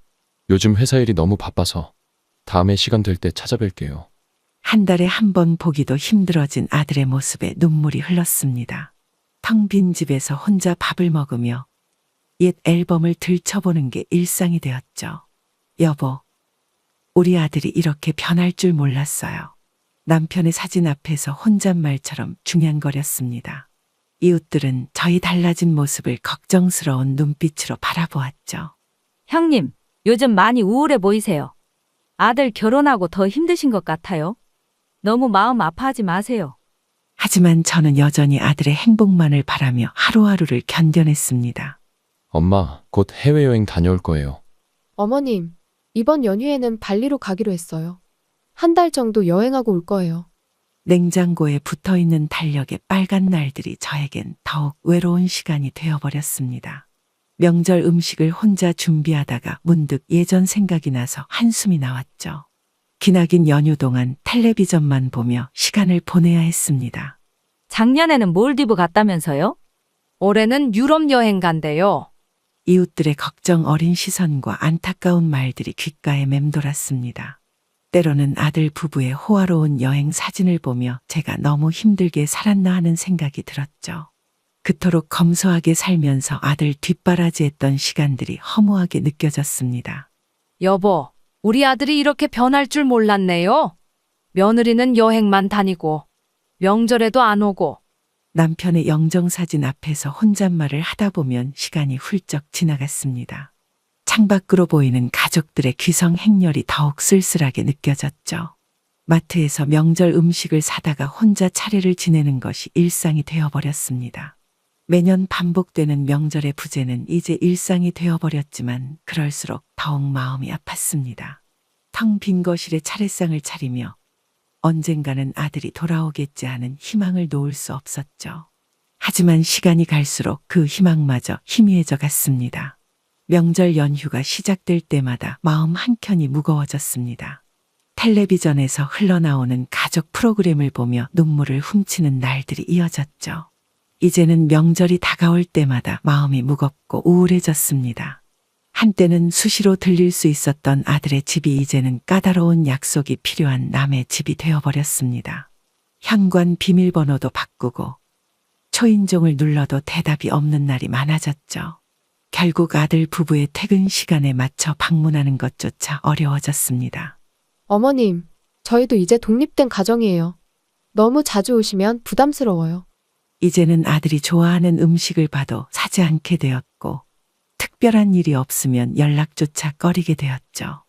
요즘 회사 일이 너무 바빠서 다음에 시간 될 때 찾아뵐게요. 한 달에 한 번 보기도 힘들어진 아들의 모습에 눈물이 흘렀습니다. 텅 빈 집에서 혼자 밥을 먹으며 옛 앨범을 들춰보는 게 일상이 되었죠. 여보, 우리 아들이 이렇게 변할 줄 몰랐어요. 남편의 사진 앞에서 혼잣말처럼 중양거렸습니다. 이웃들은 저희 달라진 모습을 걱정스러운 눈빛으로 바라보았죠. 형님, 요즘 많이 우울해 보이세요. 아들 결혼하고 더 힘드신 것 같아요. 너무 마음 아파하지 마세요. 하지만 저는 여전히 아들의 행복만을 바라며 하루하루를 견뎌냈습니다. 엄마, 곧 해외여행 다녀올 거예요. 어머님, 이번 연휴에는 발리로 가기로 했어요. 한 달 정도 여행하고 올 거예요. 냉장고에 붙어있는 달력의 빨간 날들이 저에겐 더욱 외로운 시간이 되어버렸습니다. 명절 음식을 혼자 준비하다가 문득 예전 생각이 나서 한숨이 나왔죠. 기나긴 연휴 동안 텔레비전만 보며 시간을 보내야 했습니다. 작년에는 몰디브 갔다면서요? 올해는 유럽 여행 간대요. 이웃들의 걱정 어린 시선과 안타까운 말들이 귓가에 맴돌았습니다. 때로는 아들 부부의 호화로운 여행 사진을 보며 제가 너무 힘들게 살았나 하는 생각이 들었죠. 그토록 검소하게 살면서 아들 뒷바라지했던 시간들이 허무하게 느껴졌습니다. 여보, 우리 아들이 이렇게 변할 줄 몰랐네요. 며느리는 여행만 다니고 명절에도 안 오고. 남편의 영정사진 앞에서 혼잣말을 하다 보면 시간이 훌쩍 지나갔습니다. 창밖으로 보이는 가족들의 귀성 행렬이 더욱 쓸쓸하게 느껴졌죠. 마트에서 명절 음식을 사다가 혼자 차례를 지내는 것이 일상이 되어버렸습니다. 매년 반복되는 명절의 부재는 이제 일상이 되어버렸지만 그럴수록 더욱 마음이 아팠습니다. 텅 빈 거실에 차례상을 차리며 언젠가는 아들이 돌아오겠지 하는 희망을 놓을 수 없었죠. 하지만 시간이 갈수록 그 희망마저 희미해져 갔습니다. 명절 연휴가 시작될 때마다 마음 한켠이 무거워졌습니다. 텔레비전에서 흘러나오는 가족 프로그램을 보며 눈물을 훔치는 날들이 이어졌죠. 이제는 명절이 다가올 때마다 마음이 무겁고 우울해졌습니다. 한때는 수시로 들릴 수 있었던 아들의 집이 이제는 까다로운 약속이 필요한 남의 집이 되어버렸습니다. 현관 비밀번호도 바꾸고 초인종을 눌러도 대답이 없는 날이 많아졌죠. 결국 아들 부부의 퇴근 시간에 맞춰 방문하는 것조차 어려워졌습니다. 어머님, 저희도 이제 독립된 가정이에요. 너무 자주 오시면 부담스러워요. 이제는 아들이 좋아하는 음식을 봐도 사지 않게 되었고 특별한 일이 없으면 연락조차 꺼리게 되었죠.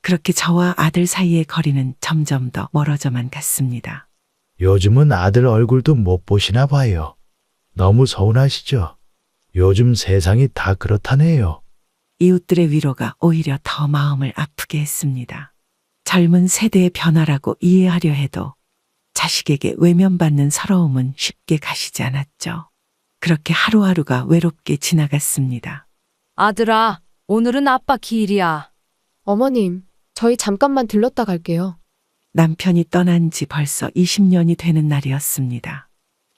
그렇게 저와 아들 사이의 거리는 점점 더 멀어져만 갔습니다. 요즘은 아들 얼굴도 못 보시나 봐요. 너무 서운하시죠? 요즘 세상이 다 그렇다네요. 이웃들의 위로가 오히려 더 마음을 아프게 했습니다. 젊은 세대의 변화라고 이해하려 해도 자식에게 외면받는 서러움은 쉽게 가시지 않았죠. 그렇게 하루하루가 외롭게 지나갔습니다. 아들아, 오늘은 아빠 기일이야. 어머님, 저희 잠깐만 들렀다 갈게요. 남편이 떠난 지 벌써 20년이 되는 날이었습니다.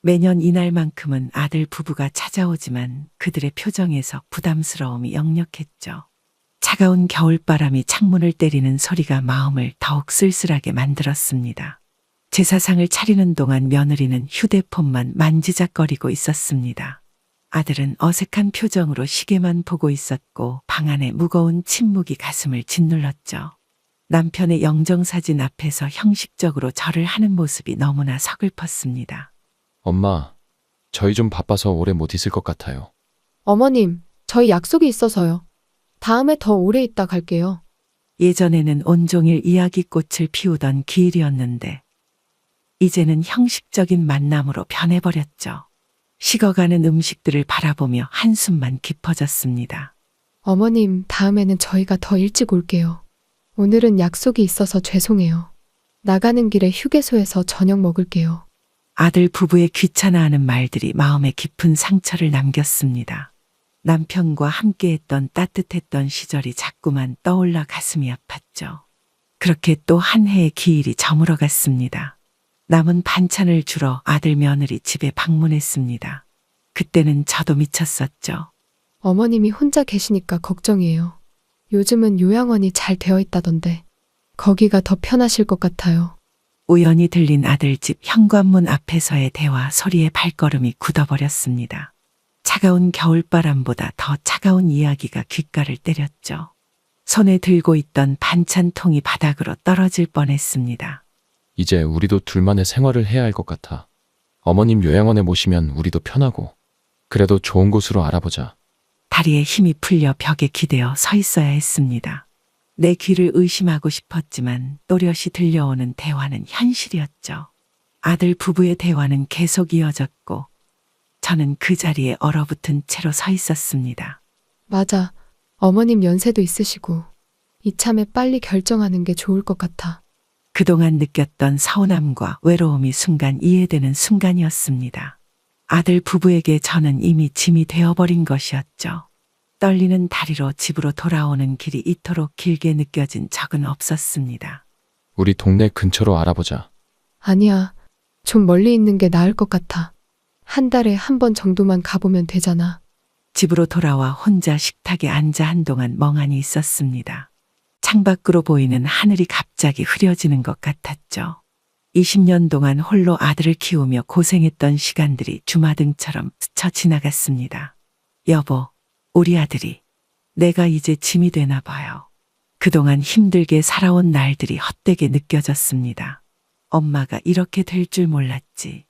매년 이날만큼은 아들 부부가 찾아오지만 그들의 표정에서 부담스러움이 역력했죠. 차가운 겨울바람이 창문을 때리는 소리가 마음을 더욱 쓸쓸하게 만들었습니다. 제사상을 차리는 동안 며느리는 휴대폰만 만지작거리고 있었습니다. 아들은 어색한 표정으로 시계만 보고 있었고 방 안에 무거운 침묵이 가슴을 짓눌렀죠. 남편의 영정사진 앞에서 형식적으로 절을 하는 모습이 너무나 서글펐습니다. 엄마, 저희 좀 바빠서 오래 못 있을 것 같아요. 어머님, 저희 약속이 있어서요. 다음에 더 오래 있다 갈게요. 예전에는 온종일 이야기꽃을 피우던 기일이었는데 이제는 형식적인 만남으로 변해버렸죠. 식어가는 음식들을 바라보며 한숨만 깊어졌습니다. 어머님, 다음에는 저희가 더 일찍 올게요. 오늘은 약속이 있어서 죄송해요. 나가는 길에 휴게소에서 저녁 먹을게요. 아들 부부의 귀찮아하는 말들이 마음에 깊은 상처를 남겼습니다. 남편과 함께했던 따뜻했던 시절이 자꾸만 떠올라 가슴이 아팠죠. 그렇게 또 한 해의 기일이 저물어 갔습니다. 남은 반찬을 주러 아들 며느리 집에 방문했습니다. 그때는 저도 미쳤었죠. 어머님이 혼자 계시니까 걱정이에요. 요즘은 요양원이 잘 되어 있다던데 거기가 더 편하실 것 같아요. 우연히 들린 아들 집 현관문 앞에서의 대화 소리에 발걸음이 굳어버렸습니다. 차가운 겨울바람보다 더 차가운 이야기가 귓가를 때렸죠. 손에 들고 있던 반찬통이 바닥으로 떨어질 뻔했습니다. 이제 우리도 둘만의 생활을 해야 할 것 같아. 어머님 요양원에 모시면 우리도 편하고. 그래도 좋은 곳으로 알아보자. 다리에 힘이 풀려 벽에 기대어 서 있어야 했습니다. 내 귀를 의심하고 싶었지만 또렷이 들려오는 대화는 현실이었죠. 아들 부부의 대화는 계속 이어졌고 저는 그 자리에 얼어붙은 채로 서 있었습니다. 맞아. 어머님 연세도 있으시고 이참에 빨리 결정하는 게 좋을 것 같아. 그동안 느꼈던 서운함과 외로움이 순간 이해되는 순간이었습니다. 아들 부부에게 저는 이미 짐이 되어버린 것이었죠. 떨리는 다리로 집으로 돌아오는 길이 이토록 길게 느껴진 적은 없었습니다. 우리 동네 근처로 알아보자. 아니야. 좀 멀리 있는 게 나을 것 같아. 한 달에 한 번 정도만 가보면 되잖아. 집으로 돌아와 혼자 식탁에 앉아 한동안 멍하니 있었습니다. 창밖으로 보이는 하늘이 갑자기 흐려지는 것 같았죠. 20년 동안 홀로 아들을 키우며 고생했던 시간들이 주마등처럼 스쳐 지나갔습니다. 여보, 우리 아들이 내가 이제 짐이 되나 봐요. 그동안 힘들게 살아온 날들이 헛되게 느껴졌습니다. 엄마가 이렇게 될 줄 몰랐지.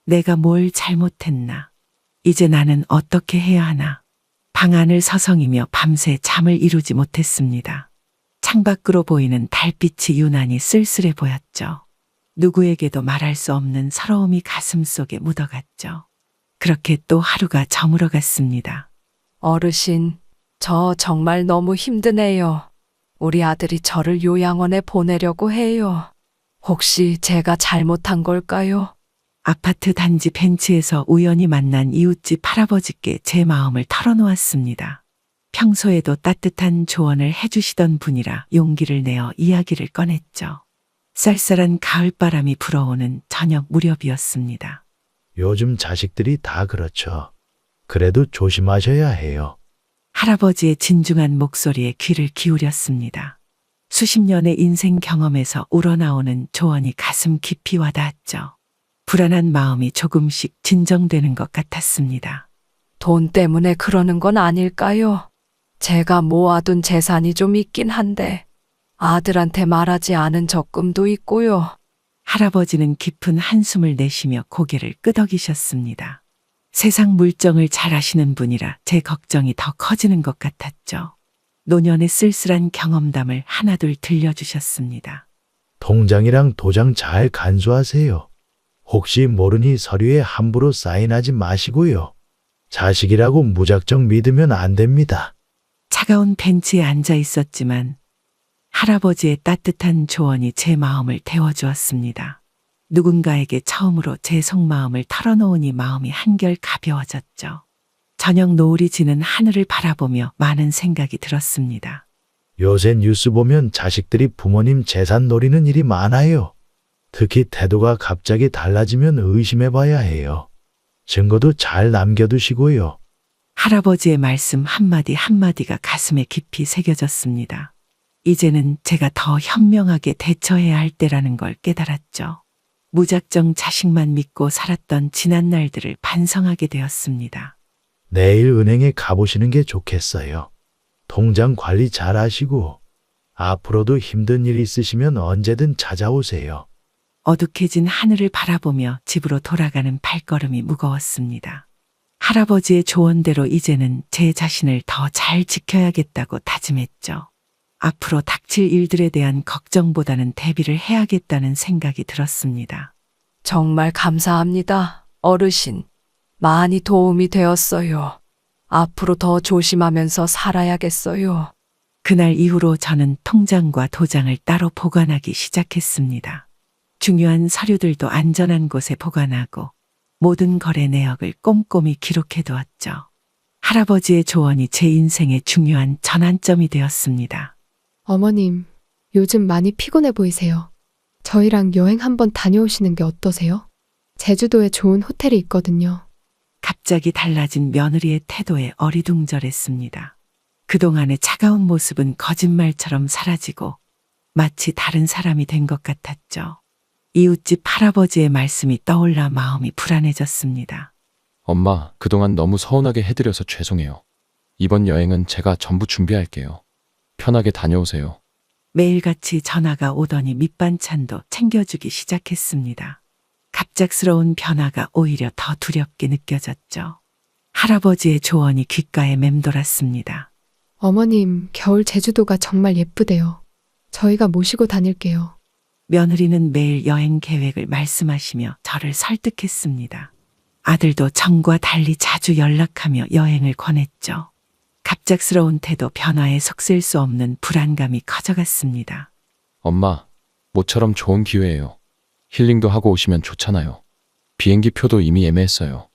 내가 뭘 잘못했나. 이제 나는 어떻게 해야 하나. 방 안을 서성이며 밤새 잠을 이루지 못했습니다. 창밖으로 보이는 달빛이 유난히 쓸쓸해 보였죠. 누구에게도 말할 수 없는 서러움이 가슴 속에 묻어갔죠. 그렇게 또 하루가 저물어 갔습니다. 어르신, 저 정말 너무 힘드네요. 우리 아들이 저를 요양원에 보내려고 해요. 혹시 제가 잘못한 걸까요? 아파트 단지 벤치에서 우연히 만난 이웃집 할아버지께 제 마음을 털어놓았습니다. 평소에도 따뜻한 조언을 해주시던 분이라 용기를 내어 이야기를 꺼냈죠. 쌀쌀한 가을바람이 불어오는 저녁 무렵이었습니다. 요즘 자식들이 다 그렇죠. 그래도 조심하셔야 해요. 할아버지의 진중한 목소리에 귀를 기울였습니다. 수십 년의 인생 경험에서 우러나오는 조언이 가슴 깊이 와닿았죠. 불안한 마음이 조금씩 진정되는 것 같았습니다. 돈 때문에 그러는 건 아닐까요? 제가 모아둔 재산이 좀 있긴 한데 아들한테 말하지 않은 적금도 있고요. 할아버지는 깊은 한숨을 내쉬며 고개를 끄덕이셨습니다. 세상 물정을 잘 아시는 분이라 제 걱정이 더 커지는 것 같았죠. 노년의 쓸쓸한 경험담을 하나둘 들려주셨습니다. 통장이랑 도장 잘 간수하세요. 혹시 모르니 서류에 함부로 사인하지 마시고요. 자식이라고 무작정 믿으면 안 됩니다. 차가운 벤치에 앉아 있었지만 할아버지의 따뜻한 조언이 제 마음을 데워주었습니다. 누군가에게 처음으로 제 속마음을 털어놓으니 마음이 한결 가벼워졌죠. 저녁 노을이 지는 하늘을 바라보며 많은 생각이 들었습니다. 요새 뉴스 보면 자식들이 부모님 재산 노리는 일이 많아요. 특히 태도가 갑자기 달라지면 의심해 봐야 해요. 증거도 잘 남겨두시고요. 할아버지의 말씀 한마디 한마디가 가슴에 깊이 새겨졌습니다. 이제는 제가 더 현명하게 대처해야 할 때라는 걸 깨달았죠. 무작정 자식만 믿고 살았던 지난 날들을 반성하게 되었습니다. 내일 은행에 가보시는 게 좋겠어요. 통장 관리 잘 하시고 앞으로도 힘든 일 있으시면 언제든 찾아오세요. 어둑해진 하늘을 바라보며 집으로 돌아가는 발걸음이 무거웠습니다. 할아버지의 조언대로 이제는 제 자신을 더 잘 지켜야겠다고 다짐했죠. 앞으로 닥칠 일들에 대한 걱정보다는 대비를 해야겠다는 생각이 들었습니다. 정말 감사합니다, 어르신. 많이 도움이 되었어요. 앞으로 더 조심하면서 살아야겠어요. 그날 이후로 저는 통장과 도장을 따로 보관하기 시작했습니다. 중요한 서류들도 안전한 곳에 보관하고 모든 거래 내역을 꼼꼼히 기록해 두었죠. 할아버지의 조언이 제 인생의 중요한 전환점이 되었습니다. 어머님, 요즘 많이 피곤해 보이세요. 저희랑 여행 한번 다녀오시는 게 어떠세요? 제주도에 좋은 호텔이 있거든요. 갑자기 달라진 며느리의 태도에 어리둥절했습니다. 그동안의 차가운 모습은 거짓말처럼 사라지고 마치 다른 사람이 된 것 같았죠. 이웃집 할아버지의 말씀이 떠올라 마음이 불안해졌습니다. 엄마, 그동안 너무 서운하게 해드려서 죄송해요. 이번 여행은 제가 전부 준비할게요. 편하게 다녀오세요. 매일같이 전화가 오더니 밑반찬도 챙겨주기 시작했습니다. 갑작스러운 변화가 오히려 더 두렵게 느껴졌죠. 할아버지의 조언이 귓가에 맴돌았습니다. 어머님, 겨울 제주도가 정말 예쁘대요. 저희가 모시고 다닐게요. 며느리는 매일 여행 계획을 말씀하시며 저를 설득했습니다. 아들도 전과 달리 자주 연락하며 여행을 권했죠. 갑작스러운 태도 변화에 속셀 수 없는 불안감이 커져갔습니다. 엄마, 모처럼 좋은 기회예요. 힐링도 하고 오시면 좋잖아요. 비행기 표도 이미 예매했어요.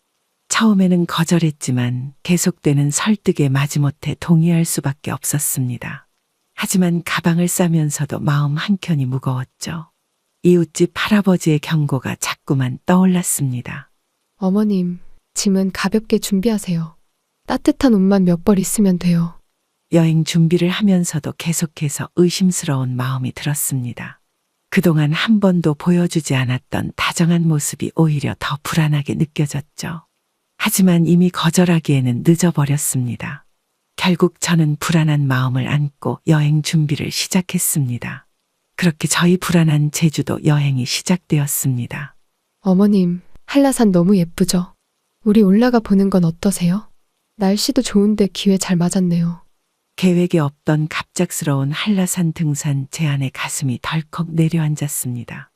처음에는 거절했지만 계속되는 설득에 마지못해 동의할 수밖에 없었습니다. 하지만 가방을 싸면서도 마음 한켠이 무거웠죠. 이웃집 할아버지의 경고가 자꾸만 떠올랐습니다. 어머님, 짐은 가볍게 준비하세요. 따뜻한 옷만 몇 벌 있으면 돼요. 여행 준비를 하면서도 계속해서 의심스러운 마음이 들었습니다. 그동안 한 번도 보여주지 않았던 다정한 모습이 오히려 더 불안하게 느껴졌죠. 하지만 이미 거절하기에는 늦어버렸습니다. 결국 저는 불안한 마음을 안고 여행 준비를 시작했습니다. 그렇게 저희 불안한 제주도 여행이 시작되었습니다. 어머님, 한라산 너무 예쁘죠? 우리 올라가 보는 건 어떠세요? 날씨도 좋은데 기회 잘 맞았네요. 계획에 없던 갑작스러운 한라산 등산 제안에 가슴이 덜컥 내려앉았습니다.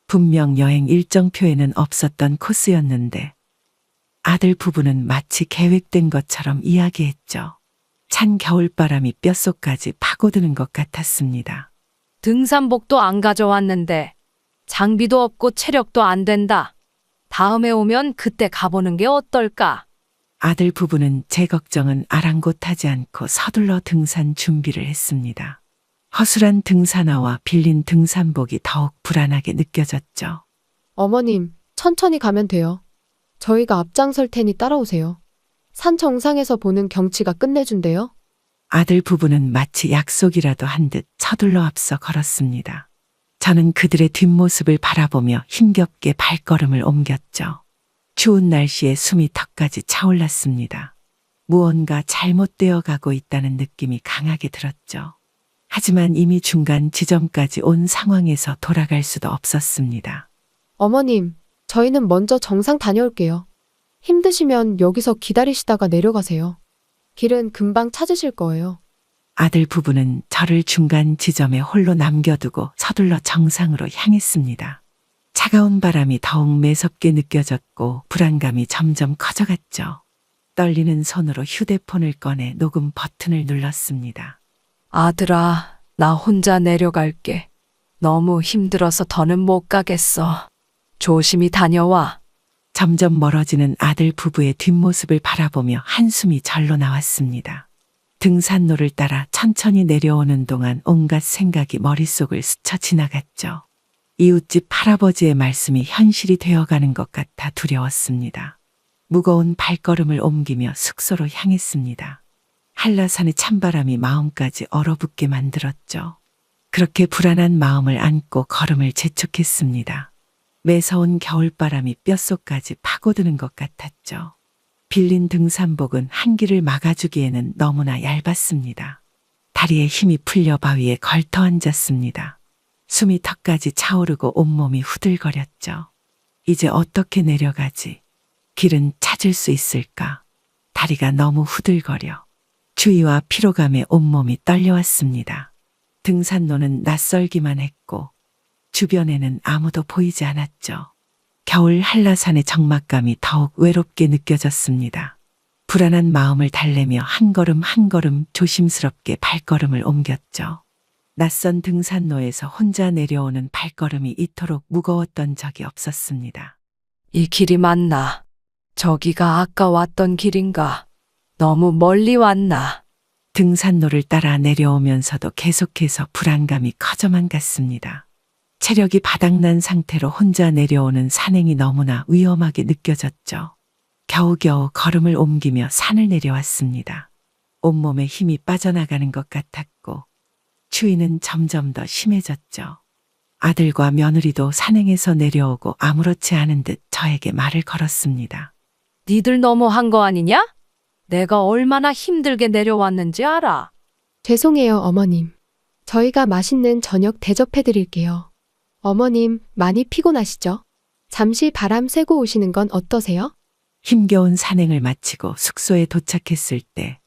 분명 여행 일정표에는 없었던 코스였는데 아들 부부는 마치 계획된 것처럼 이야기했죠. 찬 겨울바람이 뼛속까지 파고드는 것 같았습니다. 등산복도 안 가져왔는데 장비도 없고 체력도 안 된다. 다음에 오면 그때 가보는 게 어떨까? 아들 부부는 제 걱정은 아랑곳하지 않고 서둘러 등산 준비를 했습니다. 허술한 등산화와 빌린 등산복이 더욱 불안하게 느껴졌죠. 어머님, 천천히 가면 돼요. 저희가 앞장설 테니 따라오세요. 산 정상에서 보는 경치가 끝내준대요. 아들 부부는 마치 약속이라도 한 듯 서둘러 앞서 걸었습니다. 저는 그들의 뒷모습을 바라보며 힘겹게 발걸음을 옮겼죠. 추운 날씨에 숨이 턱까지 차올랐습니다. 무언가 잘못되어 가고 있다는 느낌이 강하게 들었죠. 하지만 이미 중간 지점까지 온 상황에서 돌아갈 수도 없었습니다. 어머님, 저희는 먼저 정상 다녀올게요. 힘드시면 여기서 기다리시다가 내려가세요. 길은 금방 찾으실 거예요. 아들 부부는 저를 중간 지점에 홀로 남겨두고 서둘러 정상으로 향했습니다. 차가운 바람이 더욱 매섭게 느껴졌고 불안감이 점점 커져갔죠. 떨리는 손으로 휴대폰을 꺼내 녹음 버튼을 눌렀습니다. 아들아, 나 혼자 내려갈게. 너무 힘들어서 더는 못 가겠어. 조심히 다녀와. 점점 멀어지는 아들 부부의 뒷모습을 바라보며 한숨이 절로 나왔습니다. 등산로를 따라 천천히 내려오는 동안 온갖 생각이 머릿속을 스쳐 지나갔죠. 이웃집 할아버지의 말씀이 현실이 되어가는 것 같아 두려웠습니다. 무거운 발걸음을 옮기며 숙소로 향했습니다. 한라산의 찬바람이 마음까지 얼어붙게 만들었죠. 그렇게 불안한 마음을 안고 걸음을 재촉했습니다. 매서운 겨울바람이 뼛속까지 파고드는 것 같았죠. 빌린 등산복은 한기를 막아주기에는 너무나 얇았습니다. 다리에 힘이 풀려 바위에 걸터 앉았습니다. 숨이 턱까지 차오르고 온몸이 후들거렸죠. 이제 어떻게 내려가지? 길은 찾을 수 있을까? 다리가 너무 후들거려. 추위와 피로감에 온몸이 떨려왔습니다. 등산로는 낯설기만 했고 주변에는 아무도 보이지 않았죠. 겨울 한라산의 적막감이 더욱 외롭게 느껴졌습니다. 불안한 마음을 달래며 한 걸음 한 걸음 조심스럽게 발걸음을 옮겼죠. 낯선 등산로에서 혼자 내려오는 발걸음이 이토록 무거웠던 적이 없었습니다. 이 길이 맞나? 저기가 아까 왔던 길인가? 너무 멀리 왔나? 등산로를 따라 내려오면서도 계속해서 불안감이 커져만 갔습니다. 체력이 바닥난 상태로 혼자 내려오는 산행이 너무나 위험하게 느껴졌죠. 겨우겨우 걸음을 옮기며 산을 내려왔습니다. 온몸에 힘이 빠져나가는 것 같았고 추위는 점점 더 심해졌죠. 아들과 며느리도 산행에서 내려오고 아무렇지 않은 듯 저에게 말을 걸었습니다. 니들 너무한 거 아니냐? 내가 얼마나 힘들게 내려왔는지 알아. 죄송해요, 어머님. 저희가 맛있는 저녁 대접해 드릴게요. 어머님, 많이 피곤하시죠? 잠시 바람 쐬고 오시는 건 어떠세요? 힘겨운 산행을 마치고 숙소에 도착했을 때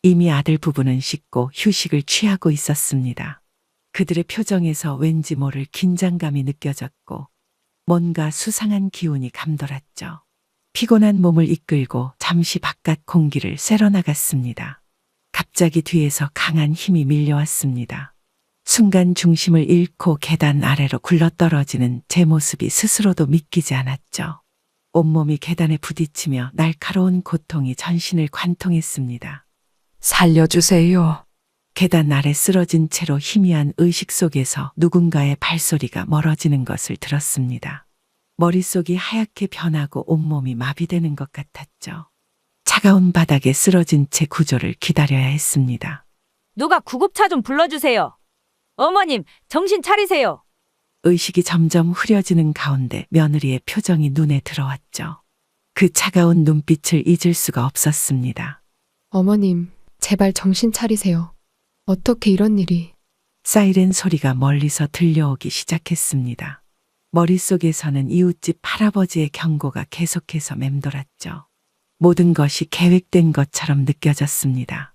이미 아들 부부는 씻고 휴식을 취하고 있었습니다. 그들의 표정에서 왠지 모를 긴장감이 느껴졌고 뭔가 수상한 기운이 감돌았죠. 피곤한 몸을 이끌고 잠시 바깥 공기를 쐬러 나갔습니다. 갑자기 뒤에서 강한 힘이 밀려왔습니다. 순간 중심을 잃고 계단 아래로 굴러떨어지는 제 모습이 스스로도 믿기지 않았죠. 온몸이 계단에 부딪히며 날카로운 고통이 전신을 관통했습니다. 살려주세요. 계단 아래 쓰러진 채로 희미한 의식 속에서 누군가의 발소리가 멀어지는 것을 들었습니다. 머릿속이 하얗게 변하고 온몸이 마비되는 것 같았죠. 차가운 바닥에 쓰러진 채 구조를 기다려야 했습니다. 누가 구급차 좀 불러주세요. 어머님, 정신 차리세요. 의식이 점점 흐려지는 가운데 며느리의 표정이 눈에 들어왔죠. 그 차가운 눈빛을 잊을 수가 없었습니다. 어머님, 제발 정신 차리세요. 어떻게 이런 일이. 사이렌 소리가 멀리서 들려오기 시작했습니다. 머릿속에서는 이웃집 할아버지의 경고가 계속해서 맴돌았죠. 모든 것이 계획된 것처럼 느껴졌습니다.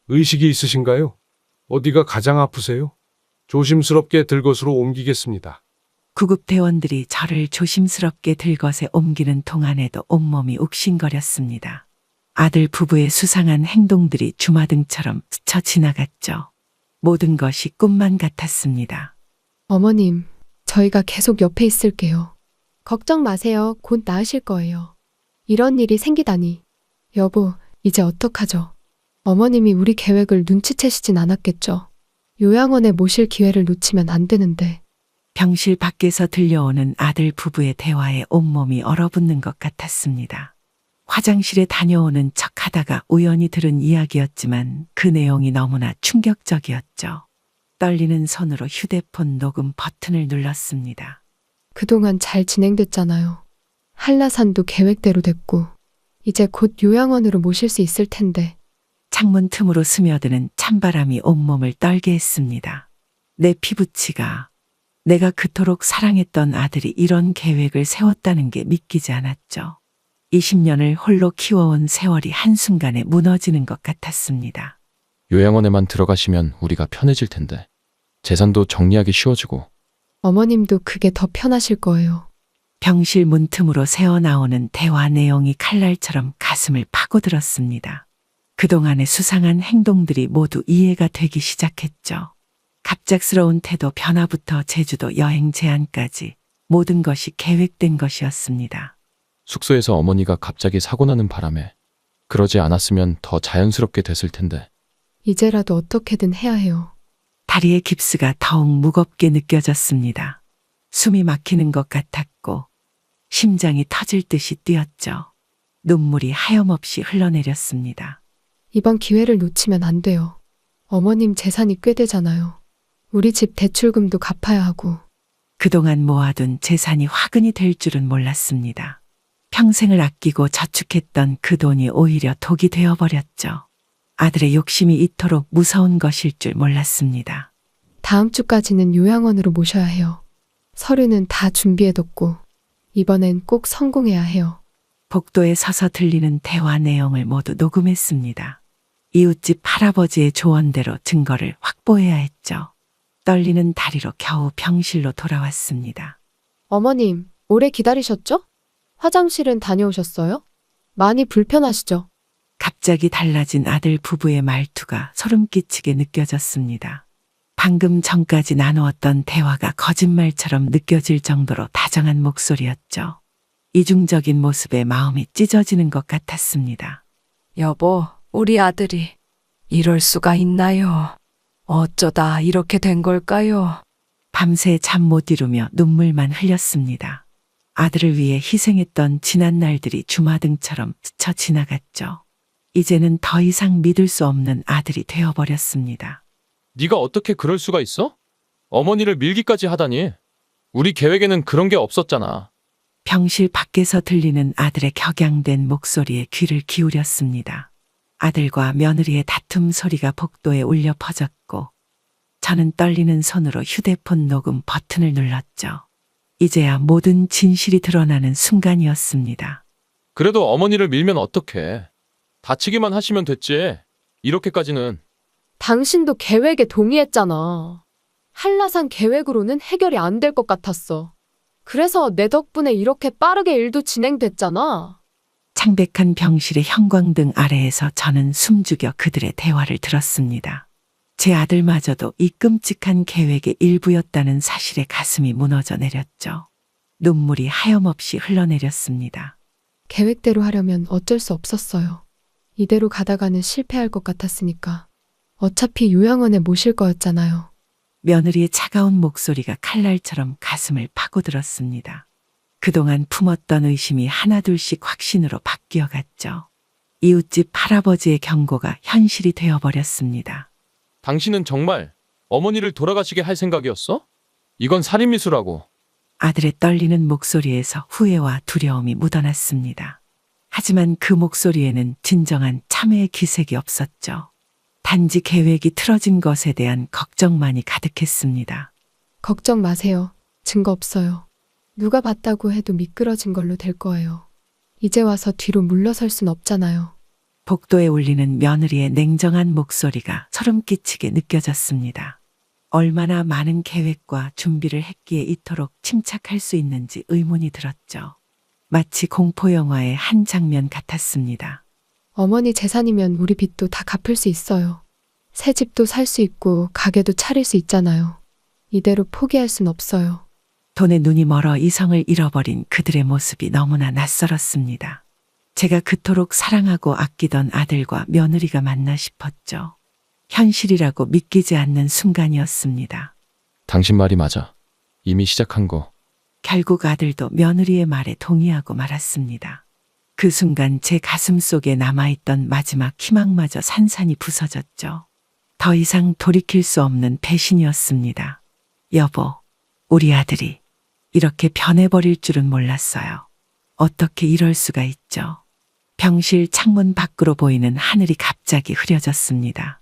의식이 있으신가요? 어디가 가장 아프세요? 조심스럽게 들것으로 옮기겠습니다. 구급대원들이 저를 조심스럽게 들것에 옮기는 동안에도 온몸이 욱신거렸습니다. 아들 부부의 수상한 행동들이 주마등처럼 스쳐 지나갔죠. 모든 것이 꿈만 같았습니다. 어머님, 저희가 계속 옆에 있을게요. 걱정 마세요. 곧 나으실 거예요. 이런 일이 생기다니. 여보, 이제 어떡하죠? 어머님이 우리 계획을 눈치채시진 않았겠죠? 요양원에 모실 기회를 놓치면 안 되는데. 병실 밖에서 들려오는 아들 부부의 대화에 온몸이 얼어붙는 것 같았습니다. 화장실에 다녀오는 척 하다가 우연히 들은 이야기였지만 그 내용이 너무나 충격적이었죠. 떨리는 손으로 휴대폰 녹음 버튼을 눌렀습니다. 그동안 잘 진행됐잖아요. 한라산도 계획대로 됐고, 이제 곧 요양원으로 모실 수 있을 텐데. 창문 틈으로 스며드는 찬바람이 온몸을 떨게 했습니다. 내 피부치가 내가 그토록 사랑했던 아들이 이런 계획을 세웠다는 게 믿기지 않았죠. 20년을 홀로 키워온 세월이 한순간에 무너지는 것 같았습니다. 요양원에만 들어가시면 우리가 편해질 텐데. 재산도 정리하기 쉬워지고. 어머님도 그게 더 편하실 거예요. 병실 문틈으로 새어나오는 대화 내용이 칼날처럼 가슴을 파고들었습니다. 그동안의 수상한 행동들이 모두 이해가 되기 시작했죠. 갑작스러운 태도 변화부터 제주도 여행 제안까지 모든 것이 계획된 것이었습니다. 숙소에서 어머니가 갑자기 사고 나는 바람에 그러지 않았으면 더 자연스럽게 됐을 텐데. 이제라도 어떻게든 해야 해요. 다리의 깁스가 더욱 무겁게 느껴졌습니다. 숨이 막히는 것 같았고 심장이 터질 듯이 뛰었죠. 눈물이 하염없이 흘러내렸습니다. 이번 기회를 놓치면 안 돼요. 어머님 재산이 꽤 되잖아요. 우리 집 대출금도 갚아야 하고. 그동안 모아둔 재산이 화근이 될 줄은 몰랐습니다. 평생을 아끼고 저축했던 그 돈이 오히려 독이 되어버렸죠. 아들의 욕심이 이토록 무서운 것일 줄 몰랐습니다. 다음 주까지는 요양원으로 모셔야 해요. 서류는 다 준비해뒀고 이번엔 꼭 성공해야 해요. 복도에 서서 들리는 대화 내용을 모두 녹음했습니다. 이웃집 할아버지의 조언대로 증거를 확보해야 했죠. 떨리는 다리로 겨우 병실로 돌아왔습니다. 어머님, 오래 기다리셨죠? 화장실은 다녀오셨어요? 많이 불편하시죠? 갑자기 달라진 아들 부부의 말투가 소름 끼치게 느껴졌습니다. 방금 전까지 나누었던 대화가 거짓말처럼 느껴질 정도로 다정한 목소리였죠. 이중적인 모습에 마음이 찢어지는 것 같았습니다. 여보, 우리 아들이 이럴 수가 있나요? 어쩌다 이렇게 된 걸까요? 밤새 잠 못 이루며 눈물만 흘렸습니다. 아들을 위해 희생했던 지난 날들이 주마등처럼 스쳐 지나갔죠. 이제는 더 이상 믿을 수 없는 아들이 되어버렸습니다. 네가 어떻게 그럴 수가 있어? 어머니를 밀기까지 하다니. 우리 계획에는 그런 게 없었잖아. 병실 밖에서 들리는 아들의 격양된 목소리에 귀를 기울였습니다. 아들과 며느리의 다툼 소리가 복도에 울려 퍼졌고 저는 떨리는 손으로 휴대폰 녹음 버튼을 눌렀죠. 이제야 모든 진실이 드러나는 순간이었습니다. 그래도 어머니를 밀면 어떡해. 다치기만 하시면 됐지. 이렇게까지는. 당신도 계획에 동의했잖아. 한라산 계획으로는 해결이 안 될 것 같았어. 그래서 내 덕분에 이렇게 빠르게 일도 진행됐잖아. 창백한 병실의 형광등 아래에서 저는 숨죽여 그들의 대화를 들었습니다. 제 아들마저도 이 끔찍한 계획의 일부였다는 사실에 가슴이 무너져 내렸죠. 눈물이 하염없이 흘러내렸습니다. 계획대로 하려면 어쩔 수 없었어요. 이대로 가다가는 실패할 것 같았으니까. 어차피 요양원에 모실 거였잖아요. 며느리의 차가운 목소리가 칼날처럼 가슴을 파고들었습니다. 그동안 품었던 의심이 하나둘씩 확신으로 바뀌어갔죠. 이웃집 할아버지의 경고가 현실이 되어버렸습니다. 당신은 정말 어머니를 돌아가시게 할 생각이었어? 이건 살인미수라고. 아들의 떨리는 목소리에서 후회와 두려움이 묻어났습니다. 하지만 그 목소리에는 진정한 참회의 기색이 없었죠. 단지 계획이 틀어진 것에 대한 걱정만이 가득했습니다. 걱정 마세요. 증거 없어요. 누가 봤다고 해도 미끄러진 걸로 될 거예요. 이제 와서 뒤로 물러설 순 없잖아요. 복도에 울리는 며느리의 냉정한 목소리가 소름 끼치게 느껴졌습니다. 얼마나 많은 계획과 준비를 했기에 이토록 침착할 수 있는지 의문이 들었죠. 마치 공포영화의 한 장면 같았습니다. 어머니 재산이면 우리 빚도 다 갚을 수 있어요. 새 집도 살 수 있고 가게도 차릴 수 있잖아요. 이대로 포기할 순 없어요. 돈에 눈이 멀어 이성을 잃어버린 그들의 모습이 너무나 낯설었습니다. 제가 그토록 사랑하고 아끼던 아들과 며느리가 맞나 싶었죠. 현실이라고 믿기지 않는 순간이었습니다. 당신 말이 맞아. 이미 시작한 거. 결국 아들도 며느리의 말에 동의하고 말았습니다. 그 순간 제 가슴 속에 남아있던 마지막 희망마저 산산이 부서졌죠. 더 이상 돌이킬 수 없는 배신이었습니다. 여보, 우리 아들이 이렇게 변해버릴 줄은 몰랐어요. 어떻게 이럴 수가 있죠? 병실 창문 밖으로 보이는 하늘이 갑자기 흐려졌습니다.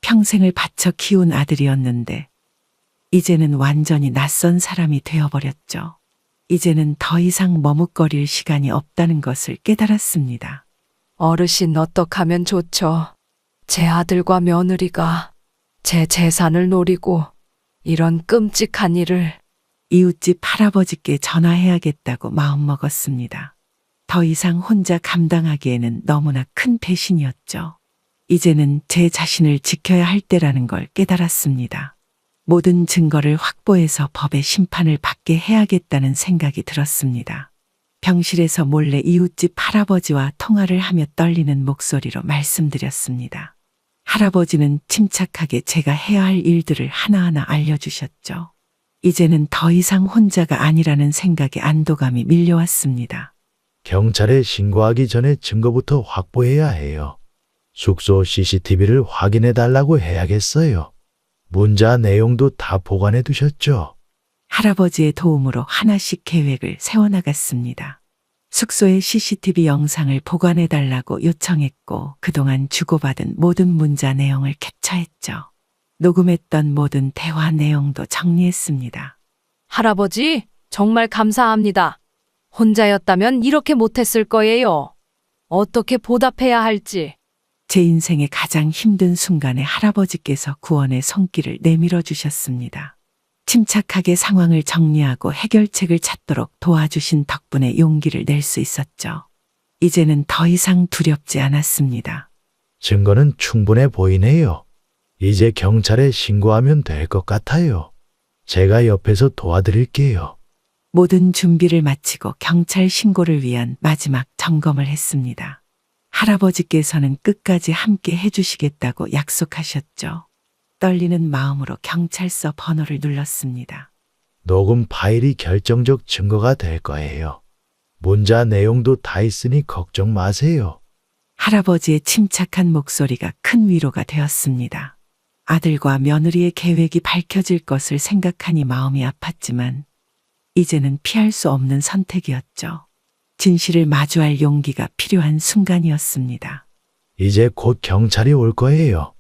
평생을 바쳐 키운 아들이었는데 이제는 완전히 낯선 사람이 되어버렸죠. 이제는 더 이상 머뭇거릴 시간이 없다는 것을 깨달았습니다. 어르신 어떡하면 좋죠? 제 아들과 며느리가 제 재산을 노리고 이런 끔찍한 일을. 이웃집 할아버지께 전화해야겠다고 마음먹었습니다. 더 이상 혼자 감당하기에는 너무나 큰 배신이었죠. 이제는 제 자신을 지켜야 할 때라는 걸 깨달았습니다. 모든 증거를 확보해서 법의 심판을 받게 해야겠다는 생각이 들었습니다. 병실에서 몰래 이웃집 할아버지와 통화를 하며 떨리는 목소리로 말씀드렸습니다. 할아버지는 침착하게 제가 해야 할 일들을 하나하나 알려주셨죠. 이제는 더 이상 혼자가 아니라는 생각에 안도감이 밀려왔습니다. 경찰에 신고하기 전에 증거부터 확보해야 해요. 숙소 CCTV를 확인해 달라고 해야겠어요. 문자 내용도 다 보관해 두셨죠? 할아버지의 도움으로 하나씩 계획을 세워나갔습니다. 숙소의 CCTV 영상을 보관해 달라고 요청했고 그동안 주고받은 모든 문자 내용을 캡처했죠. 녹음했던 모든 대화 내용도 정리했습니다. 할아버지, 정말 감사합니다. 혼자였다면 이렇게 못했을 거예요. 어떻게 보답해야 할지. 제 인생의 가장 힘든 순간에 할아버지께서 구원의 손길을 내밀어 주셨습니다. 침착하게 상황을 정리하고 해결책을 찾도록 도와주신 덕분에 용기를 낼 수 있었죠. 이제는 더 이상 두렵지 않았습니다. 증거는 충분해 보이네요. 이제 경찰에 신고하면 될 것 같아요. 제가 옆에서 도와드릴게요. 모든 준비를 마치고 경찰 신고를 위한 마지막 점검을 했습니다. 할아버지께서는 끝까지 함께 해주시겠다고 약속하셨죠. 떨리는 마음으로 경찰서 번호를 눌렀습니다. 녹음 파일이 결정적 증거가 될 거예요. 문자 내용도 다 있으니 걱정 마세요. 할아버지의 침착한 목소리가 큰 위로가 되었습니다. 아들과 며느리의 계획이 밝혀질 것을 생각하니 마음이 아팠지만 이제는 피할 수 없는 선택이었죠. 진실을 마주할 용기가 필요한 순간이었습니다. 이제 곧 경찰이 올 거예요.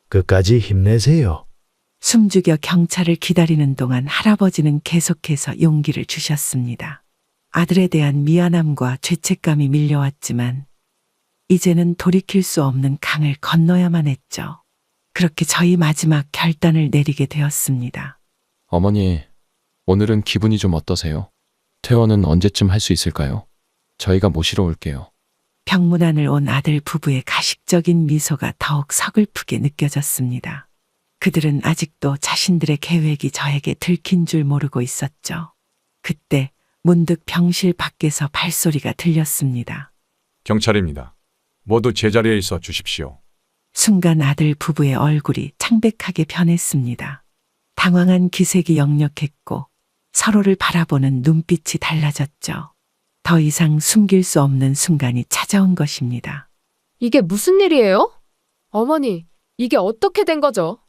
끝까지 힘내세요. 숨죽여 경찰을 기다리는 동안 할아버지는 계속해서 용기를 주셨습니다. 아들에 대한 미안함과 죄책감이 밀려왔지만 이제는 돌이킬 수 없는 강을 건너야만 했죠. 그렇게 저희 마지막 결단을 내리게 되었습니다. 어머니, 오늘은 기분이 좀 어떠세요? 퇴원은 언제쯤 할 수 있을까요? 저희가 모시러 올게요. 병문안을 온 아들 부부의 가식적인 미소가 더욱 서글프게 느껴졌습니다. 그들은 아직도 자신들의 계획이 저에게 들킨 줄 모르고 있었죠. 그때 문득 병실 밖에서 발소리가 들렸습니다. 경찰입니다. 모두 제자리에 있어 주십시오. 순간 아들 부부의 얼굴이 창백하게 변했습니다. 당황한 기색이 역력했고 서로를 바라보는 눈빛이 달라졌죠. 더 이상 숨길 수 없는 순간이 찾아온 것입니다. 이게 무슨 일이에요? 어머니, 이게 어떻게 된 거죠?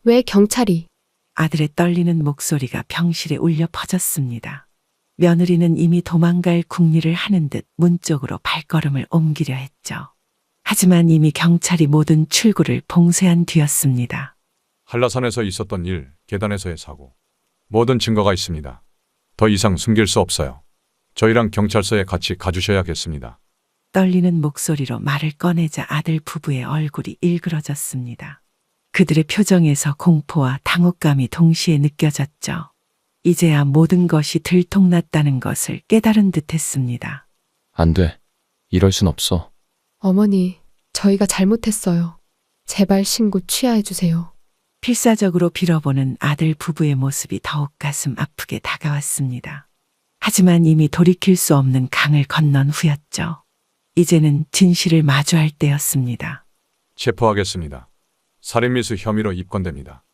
왜 경찰이? 아들의 떨리는 목소리가 병실에 울려 퍼졌습니다. 며느리는 이미 도망갈 궁리를 하는 듯 문 쪽으로 발걸음을 옮기려 했죠. 하지만 이미 경찰이 모든 출구를 봉쇄한 뒤였습니다. 한라산에서 있었던 일, 계단에서의 사고. 모든 증거가 있습니다. 더 이상 숨길 수 없어요. 저희랑 경찰서에 같이 가주셔야겠습니다. 떨리는 목소리로 말을 꺼내자 아들 부부의 얼굴이 일그러졌습니다. 그들의 표정에서 공포와 당혹감이 동시에 느껴졌죠. 이제야 모든 것이 들통났다는 것을 깨달은 듯했습니다. 안 돼. 이럴 순 없어. 어머니, 저희가 잘못했어요. 제발 신고 취하해 주세요. 필사적으로 빌어보는 아들 부부의 모습이 더욱 가슴 아프게 다가왔습니다. 하지만 이미 돌이킬 수 없는 강을 건넌 후였죠. 이제는 진실을 마주할 때였습니다. 체포하겠습니다. 살인미수 혐의로 입건됩니다.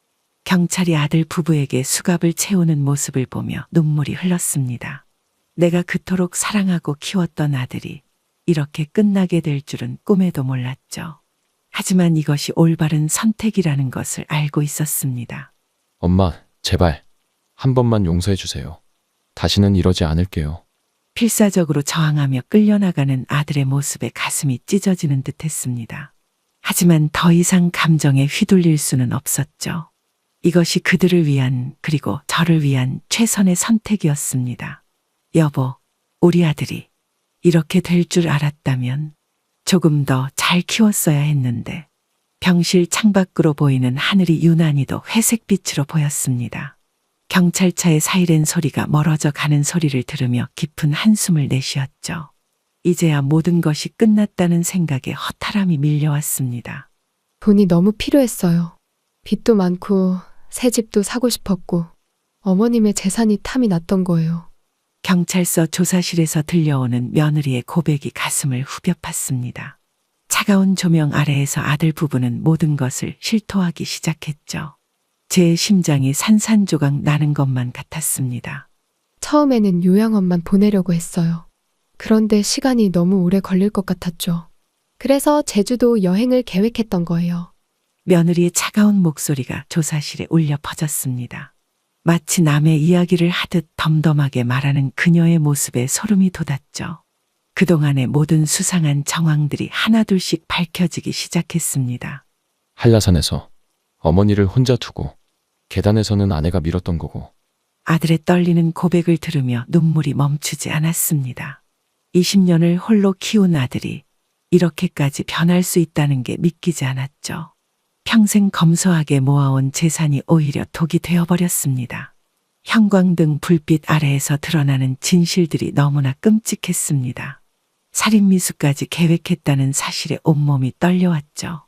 경찰이 아들 부부에게 수갑을 채우는 모습을 보며 눈물이 흘렀습니다. 내가 그토록 사랑하고 키웠던 아들이 이렇게 끝나게 될 줄은 꿈에도 몰랐죠. 하지만 이것이 올바른 선택이라는 것을 알고 있었습니다. 엄마, 제발. 한 번만 용서해 주세요. 다시는 이러지 않을게요. 필사적으로 저항하며 끌려나가는 아들의 모습에 가슴이 찢어지는 듯했습니다. 하지만 더 이상 감정에 휘둘릴 수는 없었죠. 이것이 그들을 위한 그리고 저를 위한 최선의 선택이었습니다. 여보, 우리 아들이 이렇게 될 줄 알았다면 조금 더 잘 키웠어야 했는데. 병실 창밖으로 보이는 하늘이 유난히도 회색빛으로 보였습니다. 경찰차의 사이렌 소리가 멀어져 가는 소리를 들으며 깊은 한숨을 내쉬었죠. 이제야 모든 것이 끝났다는 생각에 허탈함이 밀려왔습니다. 돈이 너무 필요했어요. 빚도 많고 새 집도 사고 싶었고 어머님의 재산이 탐이 났던 거예요. 경찰서 조사실에서 들려오는 며느리의 고백이 가슴을 후벼 팠습니다. 차가운 조명 아래에서 아들 부부는 모든 것을 실토하기 시작했죠. 제 심장이 산산조각 나는 것만 같았습니다. 처음에는 요양원만 보내려고 했어요. 그런데 시간이 너무 오래 걸릴 것 같았죠. 그래서 제주도 여행을 계획했던 거예요. 며느리의 차가운 목소리가 조사실에 울려 퍼졌습니다. 마치 남의 이야기를 하듯 덤덤하게 말하는 그녀의 모습에 소름이 돋았죠. 그동안의 모든 수상한 정황들이 하나둘씩 밝혀지기 시작했습니다. 한라산에서 어머니를 혼자 두고 계단에서는 아내가 밀었던 거고. 아들의 떨리는 고백을 들으며 눈물이 멈추지 않았습니다. 20년을 홀로 키운 아들이 이렇게까지 변할 수 있다는 게 믿기지 않았죠. 평생 검소하게 모아온 재산이 오히려 독이 되어버렸습니다. 형광등 불빛 아래에서 드러나는 진실들이 너무나 끔찍했습니다. 살인미수까지 계획했다는 사실에 온몸이 떨려왔죠.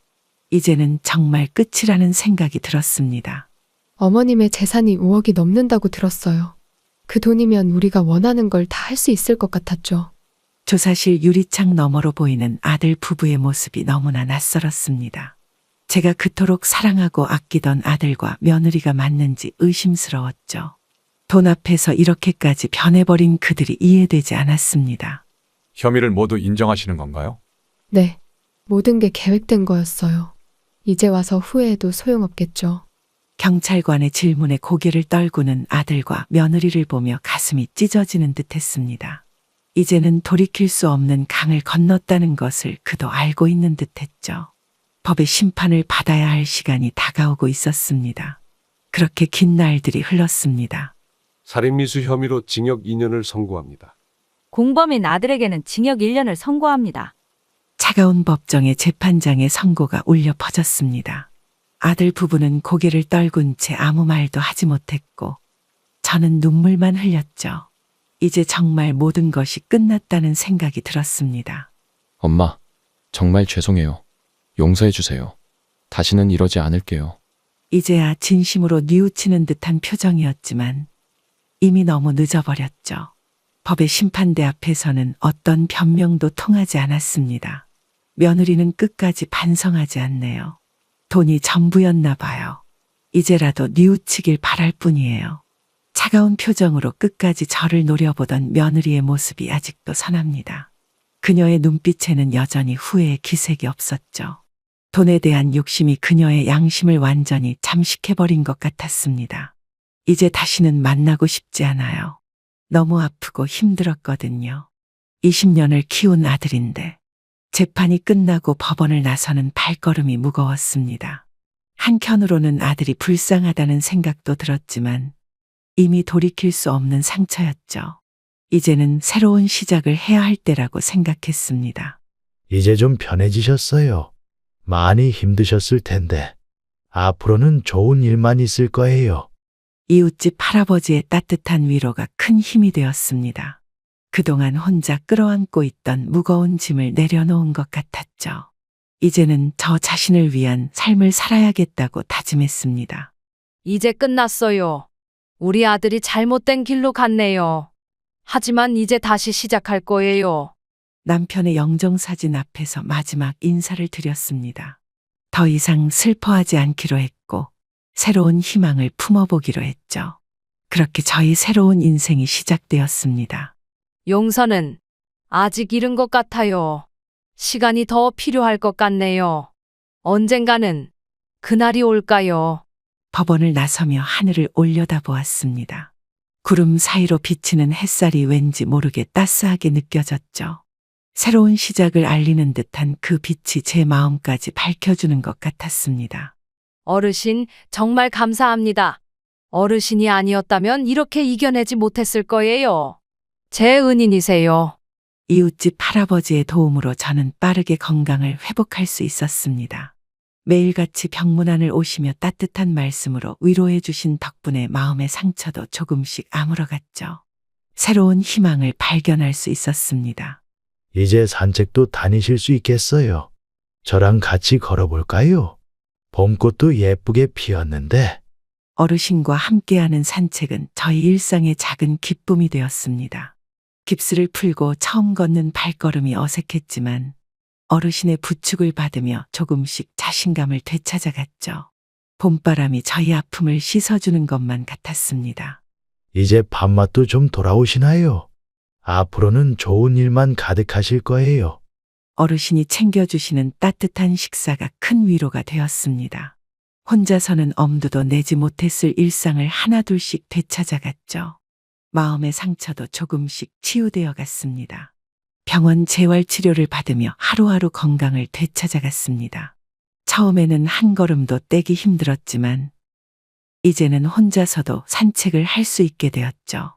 이제는 정말 끝이라는 생각이 들었습니다. 어머님의 재산이 5억이 넘는다고 들었어요. 그 돈이면 우리가 원하는 걸 다 할 수 있을 것 같았죠. 조사실 유리창 너머로 보이는 아들 부부의 모습이 너무나 낯설었습니다. 제가 그토록 사랑하고 아끼던 아들과 며느리가 맞는지 의심스러웠죠. 돈 앞에서 이렇게까지 변해버린 그들이 이해되지 않았습니다. 혐의를 모두 인정하시는 건가요? 네. 모든 게 계획된 거였어요. 이제 와서 후회해도 소용없겠죠. 경찰관의 질문에 고개를 떨구는 아들과 며느리를 보며 가슴이 찢어지는 듯했습니다. 이제는 돌이킬 수 없는 강을 건넜다는 것을 그도 알고 있는 듯했죠. 법의 심판을 받아야 할 시간이 다가오고 있었습니다. 그렇게 긴 날들이 흘렀습니다. 살인미수 혐의로 징역 2년을 선고합니다. 공범인 아들에게는 징역 1년을 선고합니다. 차가운 법정의 재판장의 선고가 울려 퍼졌습니다. 아들 부부는 고개를 떨군 채 아무 말도 하지 못했고 저는 눈물만 흘렸죠. 이제 정말 모든 것이 끝났다는 생각이 들었습니다. 엄마, 정말 죄송해요. 용서해 주세요. 다시는 이러지 않을게요. 이제야 진심으로 뉘우치는 듯한 표정이었지만 이미 너무 늦어버렸죠. 법의 심판대 앞에서는 어떤 변명도 통하지 않았습니다. 며느리는 끝까지 반성하지 않네요. 돈이 전부였나 봐요. 이제라도 뉘우치길 바랄 뿐이에요. 차가운 표정으로 끝까지 저를 노려보던 며느리의 모습이 아직도 선합니다. 그녀의 눈빛에는 여전히 후회의 기색이 없었죠. 돈에 대한 욕심이 그녀의 양심을 완전히 잠식해버린 것 같았습니다. 이제 다시는 만나고 싶지 않아요. 너무 아프고 힘들었거든요. 20년을 키운 아들인데 재판이 끝나고 법원을 나서는 발걸음이 무거웠습니다. 한켠으로는 아들이 불쌍하다는 생각도 들었지만 이미 돌이킬 수 없는 상처였죠. 이제는 새로운 시작을 해야 할 때라고 생각했습니다. 이제 좀 편해지셨어요. 많이 힘드셨을 텐데 앞으로는 좋은 일만 있을 거예요. 이웃집 할아버지의 따뜻한 위로가 큰 힘이 되었습니다. 그동안 혼자 끌어안고 있던 무거운 짐을 내려놓은 것 같았죠. 이제는 저 자신을 위한 삶을 살아야겠다고 다짐했습니다. 이제 끝났어요. 우리 아들이 잘못된 길로 갔네요. 하지만 이제 다시 시작할 거예요. 남편의 영정사진 앞에서 마지막 인사를 드렸습니다. 더 이상 슬퍼하지 않기로 했고 새로운 희망을 품어보기로 했죠. 그렇게 저희 새로운 인생이 시작되었습니다. 용서는 아직 이른 것 같아요. 시간이 더 필요할 것 같네요. 언젠가는 그날이 올까요? 법원을 나서며 하늘을 올려다보았습니다. 구름 사이로 비치는 햇살이 왠지 모르게 따스하게 느껴졌죠. 새로운 시작을 알리는 듯한 그 빛이 제 마음까지 밝혀주는 것 같았습니다. 어르신, 정말 감사합니다. 어르신이 아니었다면 이렇게 이겨내지 못했을 거예요. 제 은인이세요. 이웃집 할아버지의 도움으로 저는 빠르게 건강을 회복할 수 있었습니다. 매일같이 병문안을 오시며 따뜻한 말씀으로 위로해 주신 덕분에 마음의 상처도 조금씩 아물어갔죠. 새로운 희망을 발견할 수 있었습니다. 이제 산책도 다니실 수 있겠어요. 저랑 같이 걸어볼까요? 봄꽃도 예쁘게 피었는데. 어르신과 함께하는 산책은 저희 일상의 작은 기쁨이 되었습니다. 깁스를 풀고 처음 걷는 발걸음이 어색했지만 어르신의 부축을 받으며 조금씩 자신감을 되찾아갔죠. 봄바람이 저희 아픔을 씻어주는 것만 같았습니다. 이제 밥맛도 좀 돌아오시나요? 앞으로는 좋은 일만 가득하실 거예요. 어르신이 챙겨주시는 따뜻한 식사가 큰 위로가 되었습니다. 혼자서는 엄두도 내지 못했을 일상을 하나둘씩 되찾아갔죠. 마음의 상처도 조금씩 치유되어 갔습니다. 병원 재활치료를 받으며 하루하루 건강을 되찾아갔습니다. 처음에는 한 걸음도 떼기 힘들었지만 이제는 혼자서도 산책을 할 수 있게 되었죠.